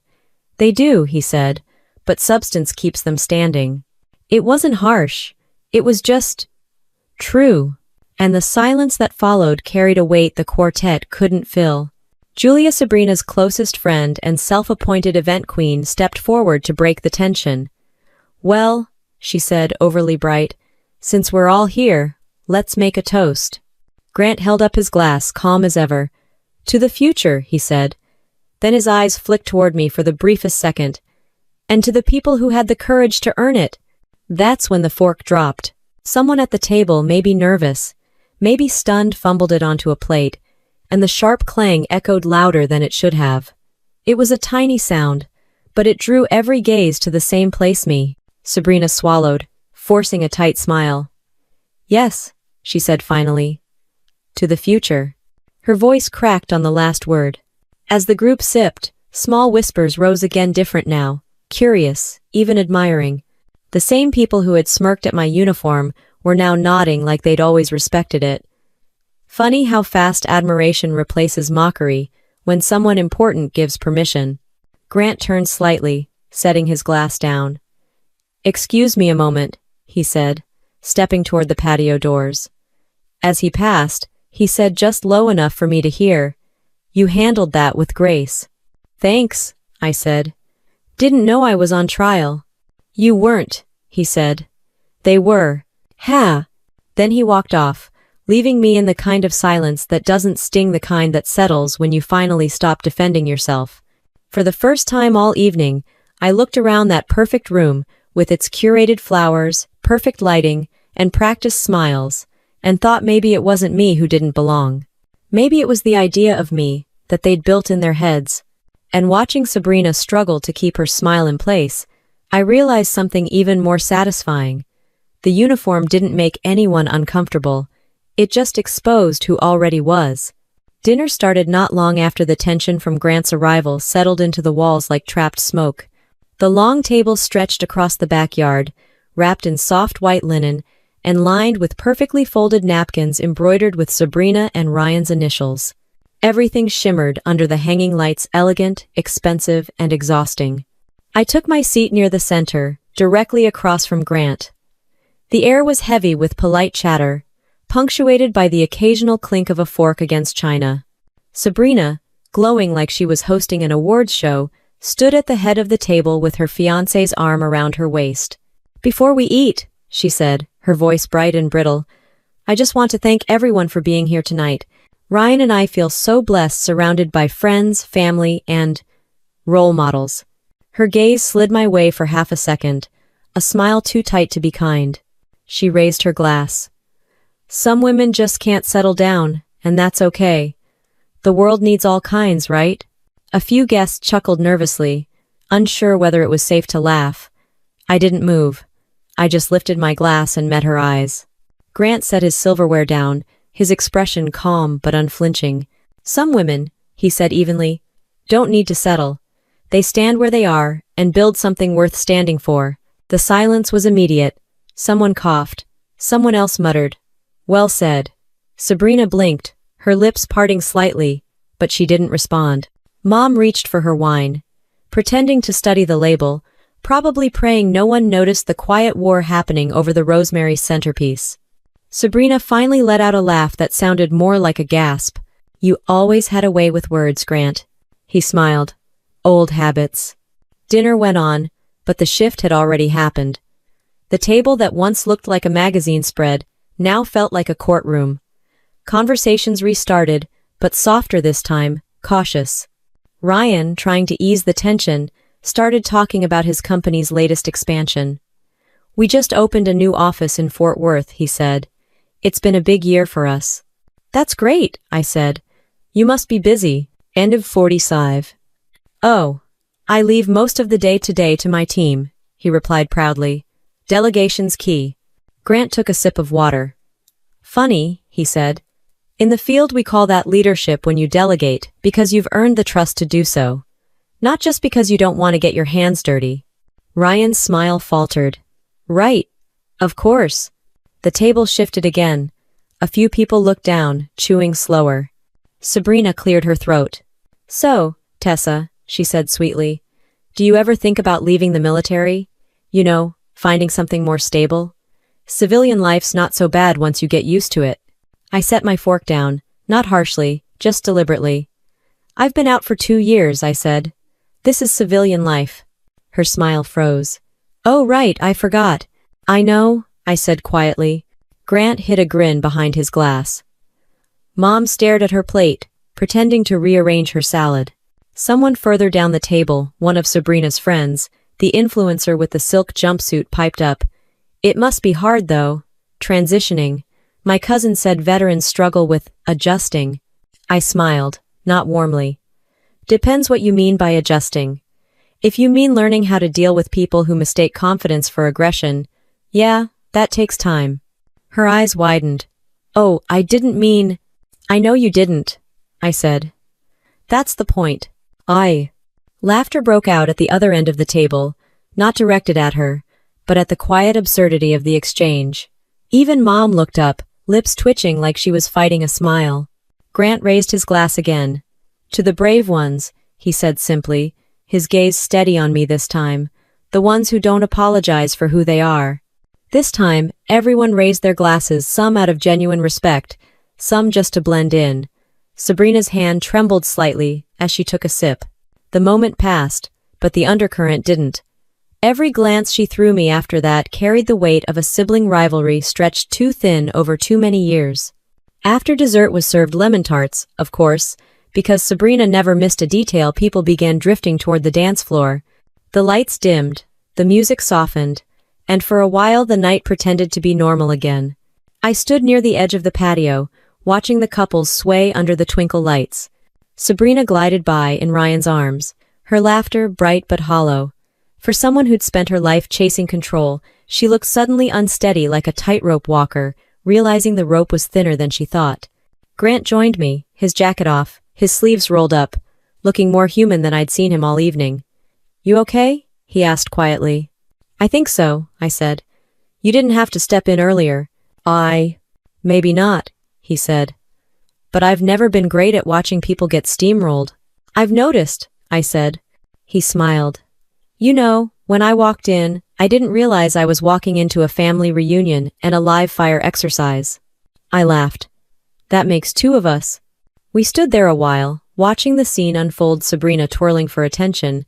They do, he said, but substance keeps them standing. It wasn't harsh. It was just true. And the silence that followed carried a weight the quartet couldn't fill. Julia, Sabrina's closest friend and self-appointed event queen, stepped forward to break the tension. Well, she said, overly bright, since we're all here, let's make a toast. Grant held up his glass, calm as ever. To the future, he said. Then his eyes flicked toward me for the briefest second. And to the people who had the courage to earn it. That's when the fork dropped. Someone at the table, maybe nervous, maybe stunned, fumbled it onto a plate, and the sharp clang echoed louder than it should have. It was a tiny sound, but it drew every gaze to the same place. Me. Sabrina swallowed, forcing a tight smile. Yes, she said finally. To the future. Her voice cracked on the last word. As the group sipped, small whispers rose again, different now, curious, even admiring. The same people who had smirked at my uniform were now nodding like they'd always respected it. Funny how fast admiration replaces mockery when someone important gives permission. Grant turned slightly, setting his glass down. Excuse me a moment, he said, stepping toward the patio doors. As he passed, he said just low enough for me to hear, You handled that with grace. Thanks, I said. Didn't know I was on trial. You weren't, he said. They were. Ha! Then he walked off, leaving me in the kind of silence that doesn't sting, the kind that settles when you finally stop defending yourself. For the first time all evening, I looked around that perfect room, with its curated flowers, perfect lighting, and practiced smiles, and thought maybe it wasn't me who didn't belong. Maybe it was the idea of me that they'd built in their heads. And watching Sabrina struggle to keep her smile in place, I realized something even more satisfying. The uniform didn't make anyone uncomfortable. It just exposed who already was. Dinner started not long after the tension from Grant's arrival settled into the walls like trapped smoke. The long table stretched across the backyard, wrapped in soft white linen, and lined with perfectly folded napkins embroidered with Sabrina and Ryan's initials. Everything shimmered under the hanging lights, elegant, expensive, and exhausting. I took my seat near the center, directly across from Grant. The air was heavy with polite chatter, punctuated by the occasional clink of a fork against china. Sabrina, glowing like she was hosting an awards show, stood at the head of the table with her fiancé's arm around her waist. Before we eat, she said, her voice bright and brittle, I just want to thank everyone for being here tonight. Ryan and I feel so blessed, surrounded by friends, family, and role models. Her gaze slid my way for half a second, a smile too tight to be kind. She raised her glass. Some women just can't settle down, and that's okay. The world needs all kinds, right? A few guests chuckled nervously, unsure whether it was safe to laugh. I didn't move. I just lifted my glass and met her eyes. Grant set his silverware down, his expression calm but unflinching. Some women, he said evenly, don't need to settle. They stand where they are and build something worth standing for. The silence was immediate. Someone coughed. Someone else muttered, Well said. Sabrina blinked, her lips parting slightly, but she didn't respond. Mom reached for her wine, pretending to study the label, probably praying no one noticed the quiet war happening over the rosemary centerpiece. Sabrina finally let out a laugh that sounded more like a gasp. You always had a way with words, Grant. He smiled. Old habits. Dinner went on, but the shift had already happened. The table that once looked like a magazine spread now felt like a courtroom. Conversations restarted, but softer this time, cautious. Ryan, trying to ease the tension, started talking about his company's latest expansion. We just opened a new office in Fort Worth, he said. It's been a big year for us. That's great, I said. You must be busy. End of 45. Oh, I leave most of the day today to my team, he replied proudly. Delegation's key. Grant took a sip of water. Funny, he said. In the field we call that leadership when you delegate, because you've earned the trust to do so. Not just because you don't want to get your hands dirty. Ryan's smile faltered. Right. Of course. The table shifted again. A few people looked down, chewing slower. Sabrina cleared her throat. So, Tessa, she said sweetly, do you ever think about leaving the military? You know, finding something more stable? Civilian life's not so bad once you get used to it. I set my fork down, not harshly, just deliberately. I've been out for 2 years, I said. This is civilian life. Her smile froze. Oh, right, I forgot. I know, I said quietly. Grant hid a grin behind his glass. Mom stared at her plate, pretending to rearrange her salad. Someone further down the table, one of Sabrina's friends, the influencer with the silk jumpsuit, piped up. It must be hard, though. Transitioning. My cousin said veterans struggle with adjusting. I smiled, not warmly. Depends what you mean by adjusting. If you mean learning how to deal with people who mistake confidence for aggression, yeah, that takes time. Her eyes widened. Oh, I didn't mean... I know you didn't, I said. That's the point. Laughter broke out at the other end of the table, not directed at her, but at the quiet absurdity of the exchange. Even Mom looked up, lips twitching like she was fighting a smile. Grant raised his glass again. To the brave ones, he said simply, his gaze steady on me this time, the ones who don't apologize for who they are. This time, everyone raised their glasses, some out of genuine respect, some just to blend in. Sabrina's hand trembled slightly as she took a sip. The moment passed, but the undercurrent didn't. Every glance she threw me after that carried the weight of a sibling rivalry stretched too thin over too many years. After dessert was served lemon tarts, of course, because Sabrina never missed a detail. People began drifting toward the dance floor. The lights dimmed, the music softened, and for a while the night pretended to be normal again. I stood near the edge of the patio, watching the couples sway under the twinkle lights. Sabrina glided by in Ryan's arms, her laughter bright but hollow. For someone who'd spent her life chasing control, she looked suddenly unsteady like a tightrope walker, realizing the rope was thinner than she thought. Grant joined me, his jacket off, his sleeves rolled up, looking more human than I'd seen him all evening. You okay? He asked quietly. I think so, I said. You didn't have to step in earlier. Maybe not, he said. But I've never been great at watching people get steamrolled. I've noticed, I said. He smiled. You know, when I walked in, I didn't realize I was walking into a family reunion and a live fire exercise. I laughed. That makes 2 of us. We stood there a while, watching the scene unfold, Sabrina twirling for attention,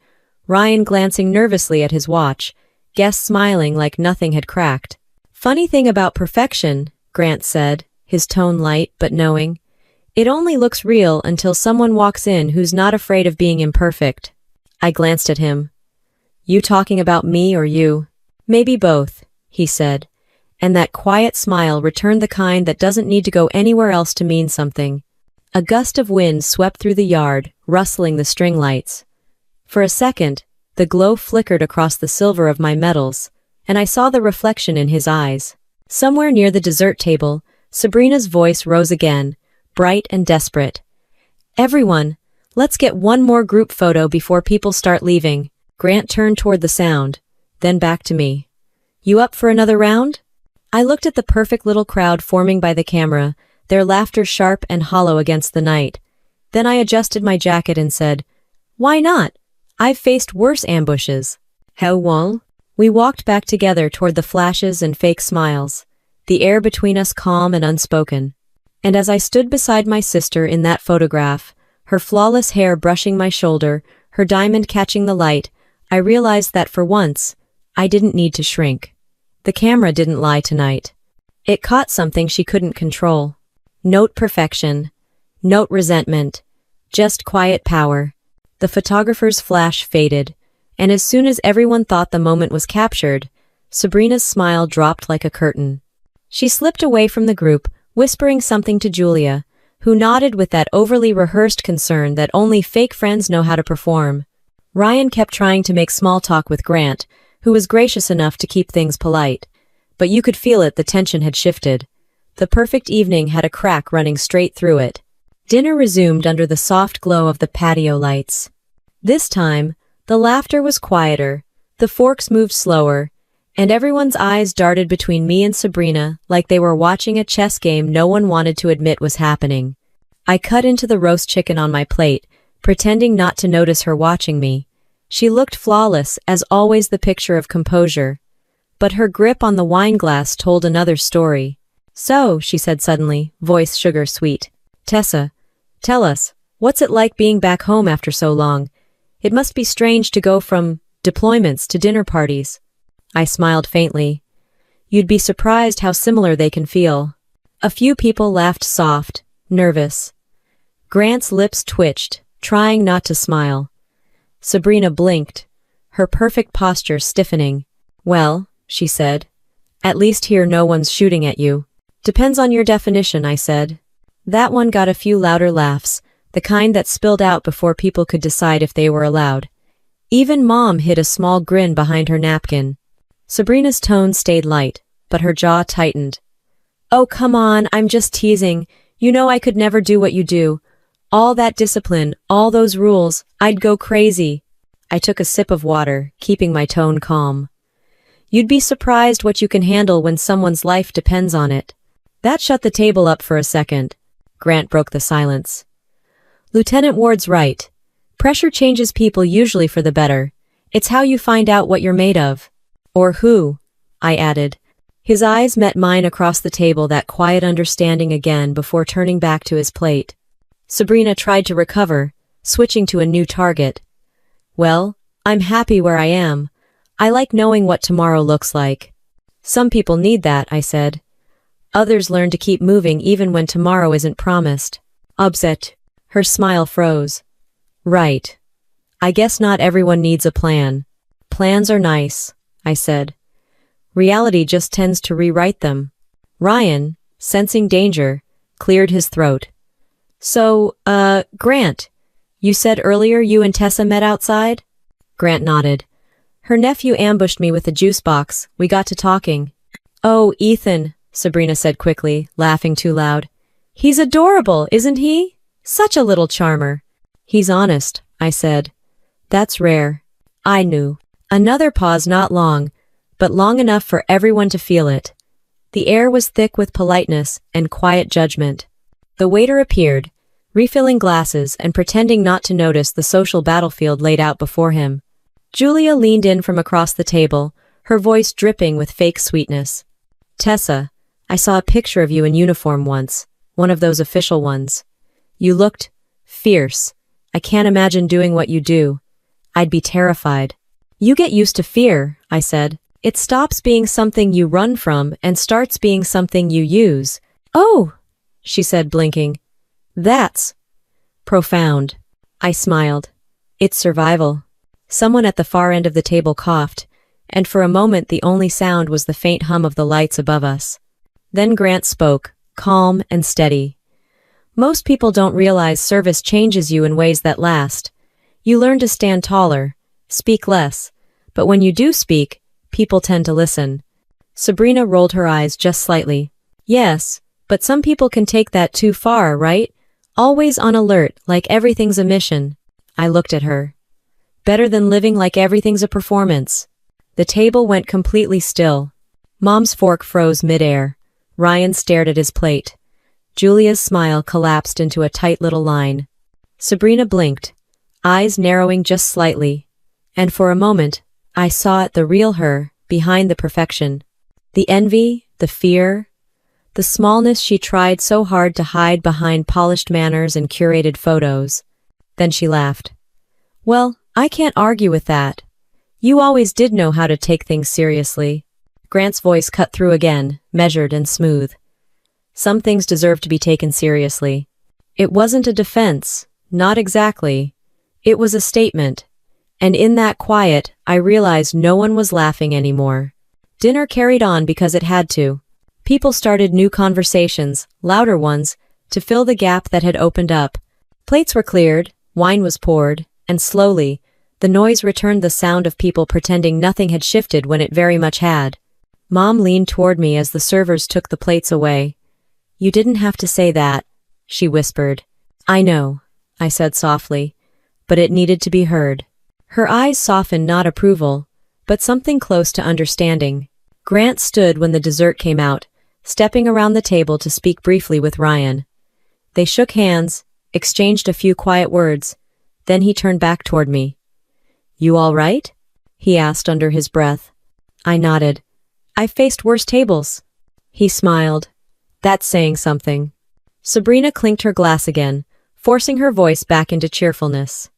Ryan glancing nervously at his watch, guests smiling like nothing had cracked. Funny thing about perfection, Grant said, his tone light but knowing. It only looks real until someone walks in who's not afraid of being imperfect. I glanced at him. You talking about me or you? Maybe both, he said, and that quiet smile returned the kind that doesn't need to go anywhere else to mean something. A gust of wind swept through the yard, rustling the string lights. For a second, the glow flickered across the silver of my medals, and I saw the reflection in his eyes. Somewhere near the dessert table, Sabrina's voice rose again, bright and desperate. Everyone, let's get one more group photo before people start leaving. Grant turned toward the sound, then back to me. You up for another round? I looked at the perfect little crowd forming by the camera, their laughter sharp and hollow against the night. Then I adjusted my jacket and said, Why not? I've faced worse ambushes. How well? We walked back together toward the flashes and fake smiles, the air between us calm and unspoken. And as I stood beside my sister in that photograph, her flawless hair brushing my shoulder, her diamond catching the light, I realized that for once, I didn't need to shrink. The camera didn't lie tonight. It caught something she couldn't control. Note perfection. Note resentment. Just quiet power. The photographer's flash faded, and as soon as everyone thought the moment was captured, Sabrina's smile dropped like a curtain. She slipped away from the group, whispering something to Julia, who nodded with that overly rehearsed concern that only fake friends know how to perform. Ryan kept trying to make small talk with Grant, who was gracious enough to keep things polite. But you could feel it, the tension had shifted. The perfect evening had a crack running straight through it. Dinner resumed under the soft glow of the patio lights. This time, the laughter was quieter, the forks moved slower, and everyone's eyes darted between me and Sabrina like they were watching a chess game no one wanted to admit was happening. I cut into the roast chicken on my plate, pretending not to notice her watching me. She looked flawless, as always, the picture of composure. But her grip on the wine glass told another story. "So," she said suddenly, voice sugar-sweet. "Tessa, tell us, what's it like being back home after so long? It must be strange to go from deployments to dinner parties." I smiled faintly. "You'd be surprised how similar they can feel." A few people laughed soft, nervous. Grant's lips twitched, trying not to smile. Sabrina blinked, her perfect posture stiffening. "Well," she said, "at least here no one's shooting at you." "Depends on your definition," I said. That one got a few louder laughs, the kind that spilled out before people could decide if they were allowed. Even Mom hid a small grin behind her napkin. Sabrina's tone stayed light, but her jaw tightened. "Oh, come on, I'm just teasing. You know I could never do what you do. All that discipline, all those rules, I'd go crazy." I took a sip of water, keeping my tone calm. "You'd be surprised what you can handle when someone's life depends on it." That shut the table up for a second. Grant broke the silence. "Lieutenant Ward's right. Pressure changes people usually for the better. It's how you find out what you're made of." "Or who," I added. His eyes met mine across the table, that quiet understanding again before turning back to his plate. Sabrina tried to recover, switching to a new target. "Well, I'm happy where I am. I like knowing what tomorrow looks like." "Some people need that," I said. "Others learn to keep moving even when tomorrow isn't promised." "Upset." Her smile froze. "Right. I guess not everyone needs a plan." "Plans are nice," I said. "Reality just tends to rewrite them." Ryan, sensing danger, cleared his throat. "So, Grant, you said earlier you and Tessa met outside?" Grant nodded. "Her nephew ambushed me with a juice box. We got to talking." "Oh, Ethan," Sabrina said quickly, laughing too loud. "He's adorable, isn't he? Such a little charmer." "He's honest," I said. "That's rare." I knew. Another pause, not long, but long enough for everyone to feel it. The air was thick with politeness and quiet judgment. The waiter appeared, refilling glasses and pretending not to notice the social battlefield laid out before him. Julia leaned in from across the table, her voice dripping with fake sweetness. "Tessa, I saw a picture of you in uniform once, one of those official ones. You looked fierce. I can't imagine doing what you do. I'd be terrified." "You get used to fear," I said. "It stops being something you run from and starts being something you use." "Oh," she said, blinking. "That's profound." I smiled. "It's survival." Someone at the far end of the table coughed, and for a moment the only sound was the faint hum of the lights above us. Then Grant spoke, calm and steady. "Most people don't realize service changes you in ways that last. You learn to stand taller, speak less, but when you do speak, people tend to listen." Sabrina rolled her eyes just slightly. "Yes, but some people can take that too far, right? Always on alert, like everything's a mission." I looked at her. "Better than living like everything's a performance." The table went completely still. Mom's fork froze mid-air. Ryan stared at his plate. Julia's smile collapsed into a tight little line. Sabrina blinked, eyes narrowing just slightly. And for a moment, I saw it, the real her, behind the perfection. The envy, the fear, the smallness she tried so hard to hide behind polished manners and curated photos. Then she laughed. "Well, I can't argue with that. You always did know how to take things seriously." Grant's voice cut through again, measured and smooth. "Some things deserve to be taken seriously." It wasn't a defense, not exactly. It was a statement. And in that quiet, I realized no one was laughing anymore. Dinner carried on because it had to. People started new conversations, louder ones, to fill the gap that had opened up. Plates were cleared, wine was poured, and slowly, the noise returned, the sound of people pretending nothing had shifted when it very much had. Mom leaned toward me as the servers took the plates away. "You didn't have to say that," she whispered. "I know," I said softly, but it needed to be heard. Her eyes softened, not approval, but something close to understanding. Grant stood when the dessert came out, stepping around the table to speak briefly with Ryan. They shook hands, exchanged a few quiet words, Then he turned back toward me. "You all right?" he asked under his breath. I nodded. "I've faced worse tables." He smiled. "That's saying something." Sabrina clinked her glass again, forcing her voice back into cheerfulness.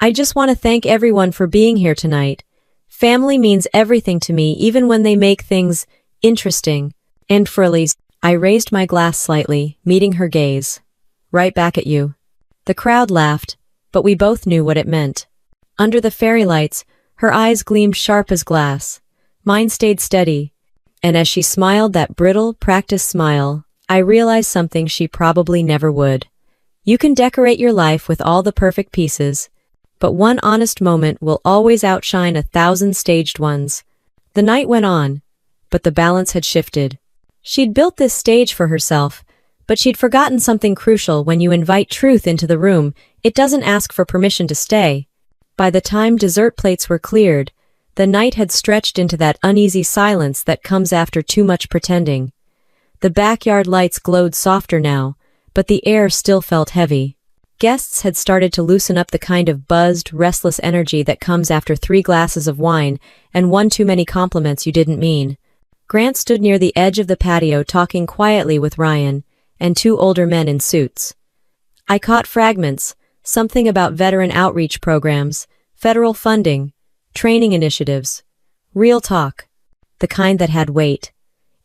"I just want to thank everyone for being here tonight. Family means everything to me, even when they make things interesting and frillies." I raised my glass slightly, meeting her gaze. "Right back at you." The crowd laughed, but we both knew what it meant. Under the fairy lights, her eyes gleamed sharp as glass. Mine stayed steady, and as she smiled that brittle, practiced smile, I realized something she probably never would. You can decorate your life with all the perfect pieces, but one honest moment will always outshine 1,000 staged ones. The night went on, but the balance had shifted. She'd built this stage for herself, but she'd forgotten something crucial. When you invite truth into the room, it doesn't ask for permission to stay. By the time dessert plates were cleared, the night had stretched into that uneasy silence that comes after too much pretending. The backyard lights glowed softer now, but the air still felt heavy. Guests had started to loosen up, the kind of buzzed, restless energy that comes after 3 glasses of wine and one too many compliments you didn't mean. Grant stood near the edge of the patio talking quietly with Ryan and 2 older men in suits. I caught fragments, something about veteran outreach programs, federal funding, training initiatives. Real talk. The kind that had weight.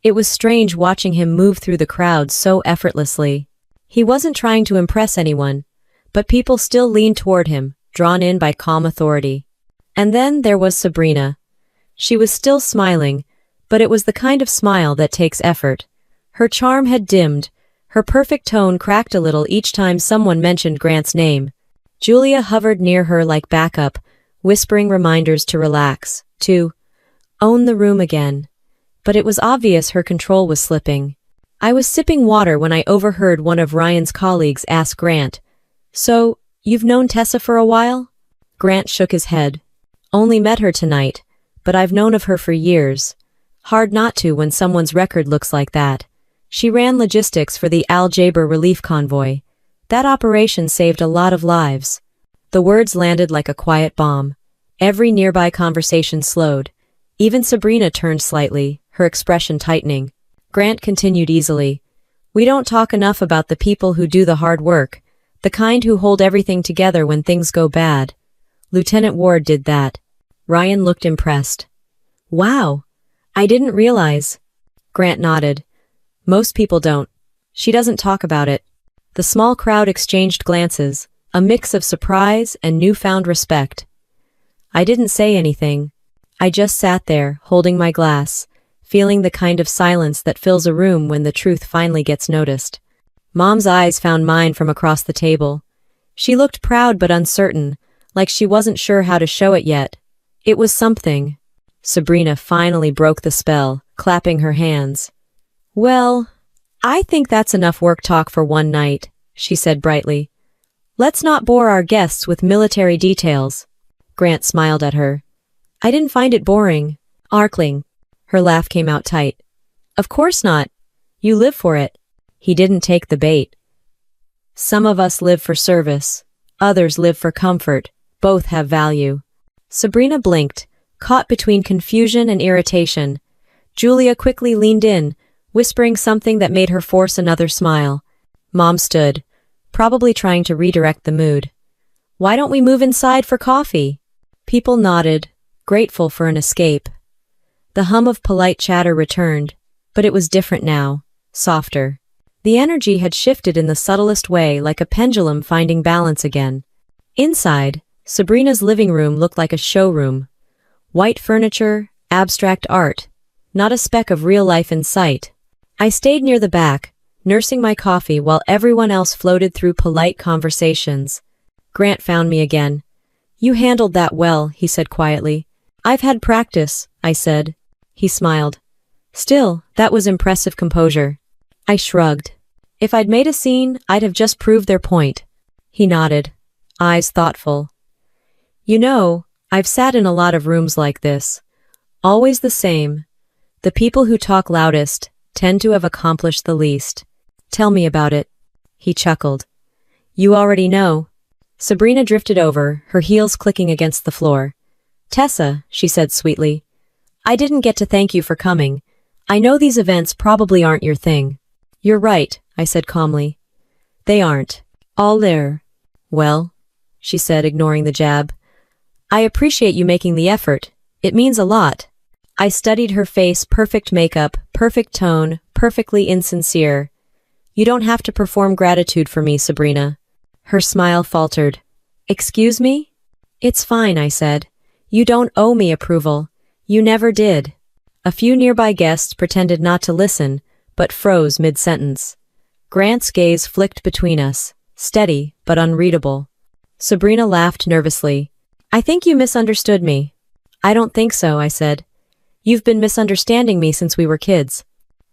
It was strange watching him move through the crowd so effortlessly. He wasn't trying to impress anyone, but people still leaned toward him, drawn in by calm authority. And then there was Sabrina. She was still smiling, but it was the kind of smile that takes effort. Her charm had dimmed, her perfect tone cracked a little each time someone mentioned Grant's name. Julia hovered near her like backup, whispering reminders to relax, to own the room again. But it was obvious her control was slipping. I was sipping water when I overheard one of Ryan's colleagues ask Grant, "So, you've known Tessa for a while?" Grant shook his head. "Only met her tonight, but I've known of her for years. Hard not to when someone's record looks like that. She ran logistics for the Al Jaber relief convoy. That operation saved a lot of lives." The words landed like a quiet bomb. Every nearby conversation slowed. Even Sabrina turned slightly, her expression tightening. Grant continued easily. "We don't talk enough about the people who do the hard work, the kind who hold everything together when things go bad. Lieutenant Ward did that." Ryan looked impressed. "Wow, I didn't realize." Grant nodded. "Most people don't. She doesn't talk about it." The small crowd exchanged glances, a mix of surprise and newfound respect. I didn't say anything. I just sat there, holding my glass, feeling the kind of silence that fills a room when the truth finally gets noticed. Mom's eyes found mine from across the table. She looked proud but uncertain, like she wasn't sure how to show it yet. It was something. Sabrina finally broke the spell, clapping her hands. "Well, I think that's enough work talk for one night," she said brightly. "Let's not bore our guests with military details." Grant smiled at her. "I didn't find it boring." Arkling. Her laugh came out tight. "Of course not. You live for it." He didn't take the bait. "Some of us live for service. Others live for comfort. Both have value." Sabrina blinked, caught between confusion and irritation. Julia quickly leaned in, whispering something that made her force another smile. Mom stood, probably trying to redirect the mood. "Why don't we move inside for coffee?" People nodded, grateful for an escape. The hum of polite chatter returned, but it was different now, softer. The energy had shifted in the subtlest way, like a pendulum finding balance again. Inside, Sabrina's living room looked like a showroom. White furniture, abstract art, not a speck of real life in sight. I stayed near the back, nursing my coffee while everyone else floated through polite conversations. Grant found me again. "You handled that well," he said quietly. "I've had practice," I said. He smiled. "Still, that was impressive composure." I shrugged. "If I'd made a scene, I'd have just proved their point." He nodded, eyes thoughtful. "You know, I've sat in a lot of rooms like this. Always the same. The people who talk loudest tend to have accomplished the least. Tell me about it." He chuckled. "You already know." Sabrina drifted over, her heels clicking against the floor. Tessa, she said sweetly. I didn't get to thank you for coming. I know these events probably aren't your thing. You're right, I said calmly. They aren't. All there. Well, she said, ignoring the jab. I appreciate you making the effort. It means a lot. I studied her face, perfect makeup, perfect tone, perfectly insincere. You don't have to perform gratitude for me, Sabrina. Her smile faltered. Excuse me? It's fine, I said. You don't owe me approval. You never did. A few nearby guests pretended not to listen, but froze mid-sentence. Grant's gaze flicked between us, steady but unreadable. Sabrina laughed nervously. I think you misunderstood me. I don't think so, I said. You've been misunderstanding me since we were kids.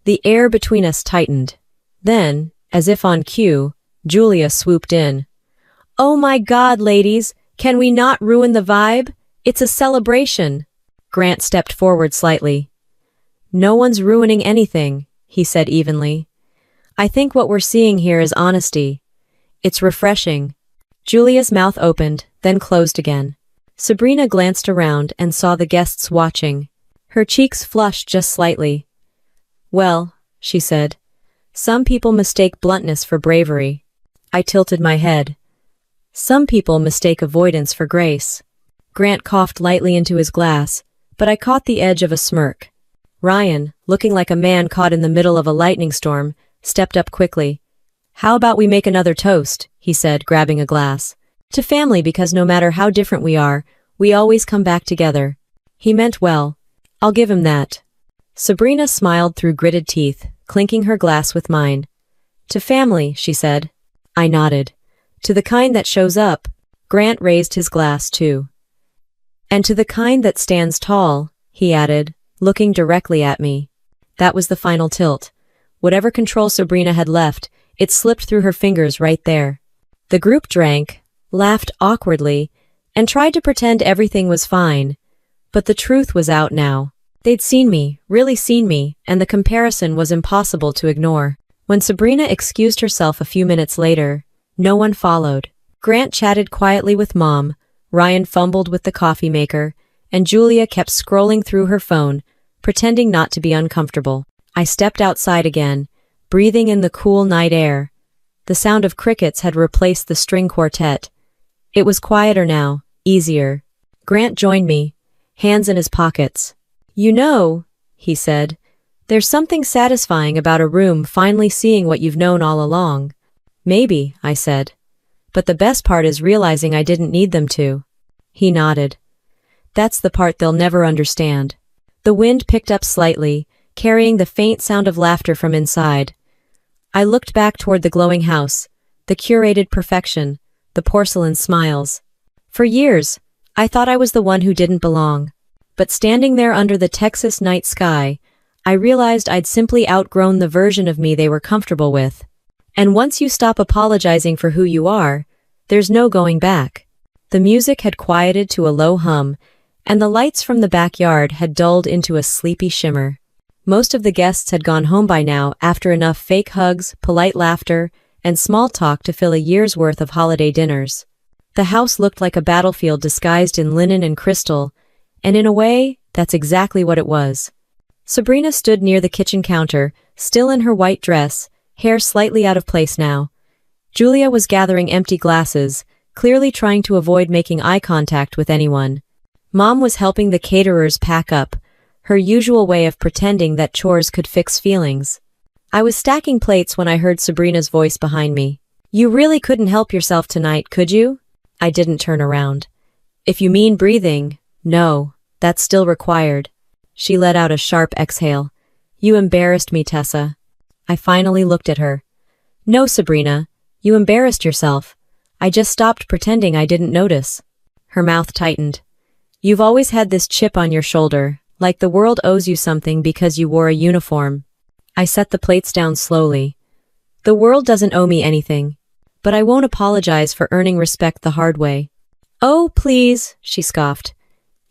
The air between us tightened. Then, as if on cue, Julia swooped in. Oh my God, ladies, can we not ruin the vibe? It's a celebration. Grant stepped forward slightly. No one's ruining anything, he said evenly. I think what we're seeing here is honesty. It's refreshing. Julia's mouth opened, then closed again. Sabrina glanced around and saw the guests watching. Her cheeks flushed just slightly. Well, she said, some people mistake bluntness for bravery. I tilted my head. Some people mistake avoidance for grace. Grant coughed lightly into his glass, but I caught the edge of a smirk. Ryan, looking like a man caught in the middle of a lightning storm, stepped up quickly. How about we make another toast, he said, grabbing a glass. To family, because no matter how different we always come back together. He meant well. I'll give him that. Sabrina smiled through gritted teeth, clinking her glass with mine. To family, she said. I nodded. To the kind that shows up. Grant raised his glass too. And to the kind that stands tall, he added, looking directly at me. That was the final tilt. Whatever control Sabrina had left, it slipped through her fingers right there. The group drank, laughed awkwardly, and tried to pretend everything was fine. But the truth was out now. They'd seen me, really seen me, and the comparison was impossible to ignore. When Sabrina excused herself a few minutes later, no one followed. Grant chatted quietly with Mom, Ryan fumbled with the coffee maker, and Julia kept scrolling through her phone, pretending not to be uncomfortable. I stepped outside again, breathing in the cool night air. The sound of crickets had replaced the string quartet. It was quieter now, easier. Grant joined me, hands in his pockets. You know, he said, there's something satisfying about a room finally seeing what you've known all along. Maybe, I said. But the best part is realizing I didn't need them to. He nodded. That's the part they'll never understand. The wind picked up slightly, carrying the faint sound of laughter from inside. I looked back toward the glowing house, the curated perfection, the porcelain smiles. For years, I thought I was the one who didn't belong. But standing there under the Texas night sky, I realized I'd simply outgrown the version of me they were comfortable with. And once you stop apologizing for who you are, there's no going back. The music had quieted to a low hum, and the lights from the backyard had dulled into a sleepy shimmer. Most of the guests had gone home by now after enough fake hugs, polite laughter, and small talk to fill a year's worth of holiday dinners. The house looked like a battlefield disguised in linen and crystal, and in a way, that's exactly what it was. Sabrina stood near the kitchen counter, still in her white dress, hair slightly out of place now. Julia was gathering empty glasses, clearly trying to avoid making eye contact with anyone. Mom was helping the caterers pack up, her usual way of pretending that chores could fix feelings. I was stacking plates when I heard Sabrina's voice behind me. You really couldn't help yourself tonight, could you? I didn't turn around. If you mean breathing, no, that's still required. She let out a sharp exhale. You embarrassed me, Tessa. I finally looked at her. No, Sabrina, you embarrassed yourself. I just stopped pretending I didn't notice. Her mouth tightened. You've always had this chip on your shoulder, like the world owes you something because you wore a uniform. I set the plates down slowly. The world doesn't owe me anything, but I won't apologize for earning respect the hard way. Oh, please, she scoffed.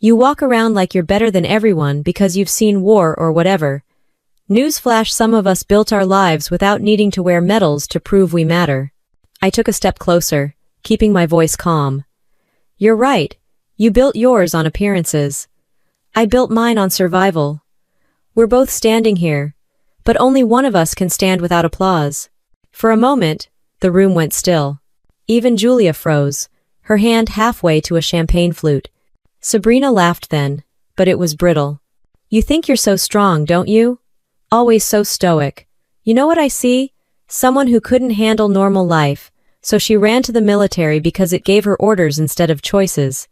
You walk around like you're better than everyone because you've seen war or whatever. Newsflash, some of us built our lives without needing to wear medals to prove we matter. I took a step closer, keeping my voice calm. You're right. You built yours on appearances. I built mine on survival. We're both standing here, but only one of us can stand without applause. For a moment, the room went still. Even Julia froze, her hand halfway to a champagne flute. Sabrina laughed then, but it was brittle. You think you're so strong, don't you? Always so stoic. You know what I see? Someone who couldn't handle normal life, so she ran to the military because it gave her orders instead of choices.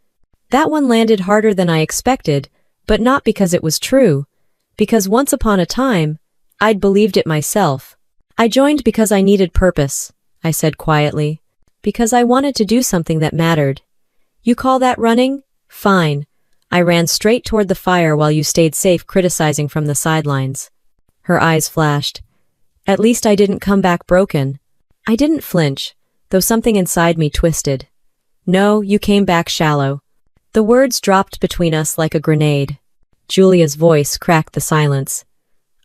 That one landed harder than I expected, but not because it was true. Because once upon a time, I'd believed it myself. I joined because I needed purpose, I said quietly. Because I wanted to do something that mattered. You call that running? Fine. I ran straight toward the fire while you stayed safe criticizing from the sidelines. Her eyes flashed. At least I didn't come back broken. I didn't flinch, though something inside me twisted. No, you came back shallow. The words dropped between us like a grenade. Julia's voice cracked the silence.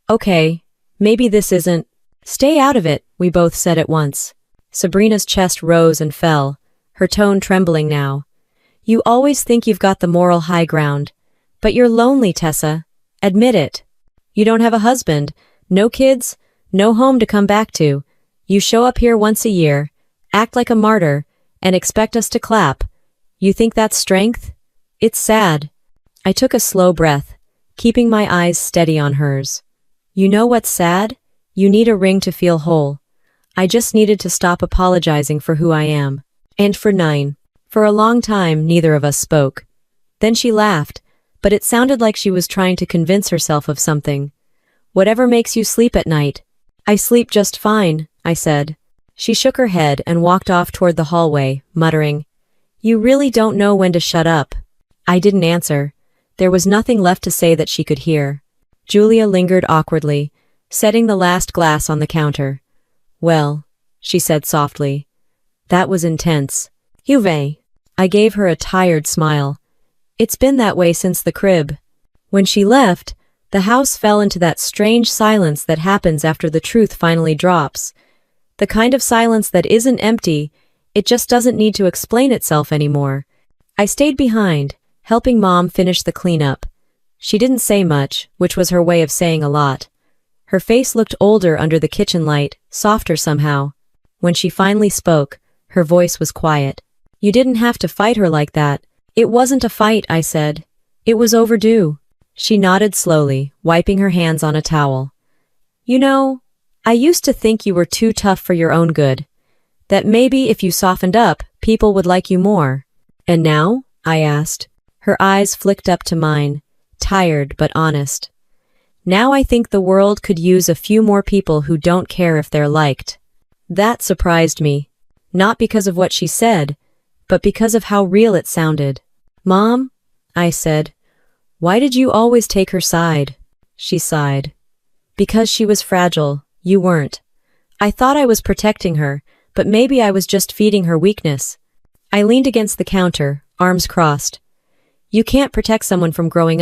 Okay, maybe this isn't... Stay out of it, we both said at once. Sabrina's chest rose and fell, her tone trembling now. You always think you've got the moral high ground. But you're lonely, Tessa. Admit it. You don't have a husband, no kids, no home to come back to. You show up here once a year, act like a martyr, and expect us to clap. You think that's strength? It's sad. I took a slow breath, keeping my eyes steady on hers. You know what's sad? You need a ring to feel whole. I just needed to stop apologizing for who I am. And for 9. For a long time, neither of us spoke. Then she laughed, but it sounded like she was trying to convince herself of something. Whatever makes you sleep at night. I sleep just fine, I said. She shook her head and walked off toward the hallway, muttering, You really don't know when to shut up. I didn't answer. There was nothing left to say that she could hear. Julia lingered awkwardly, setting the last glass on the counter. Well, she said softly. That was intense. Juve. I gave her a tired smile. It's been that way since the crib. When she left, the house fell into that strange silence that happens after the truth finally drops. The kind of silence that isn't empty, it just doesn't need to explain itself anymore. I stayed behind, helping Mom finish the cleanup. She didn't say much, which was her way of saying a lot. Her face looked older under the kitchen light, softer somehow. When she finally spoke, her voice was quiet. You didn't have to fight her like that. It wasn't a fight, I said. It was overdue. She nodded slowly, wiping her hands on a towel. You know, I used to think you were too tough for your own good. That maybe if you softened up, people would like you more. And now? I asked. Her eyes flicked up to mine, tired but honest. Now I think the world could use a few more people who don't care if they're liked. That surprised me. Not because of what she said, but because of how real it sounded. Mom, I said, why did you always take her side? She sighed. Because she was fragile, you weren't. I thought I was protecting her, but maybe I was just feeding her weakness. I leaned against the counter, arms crossed. You can't protect someone from growing up.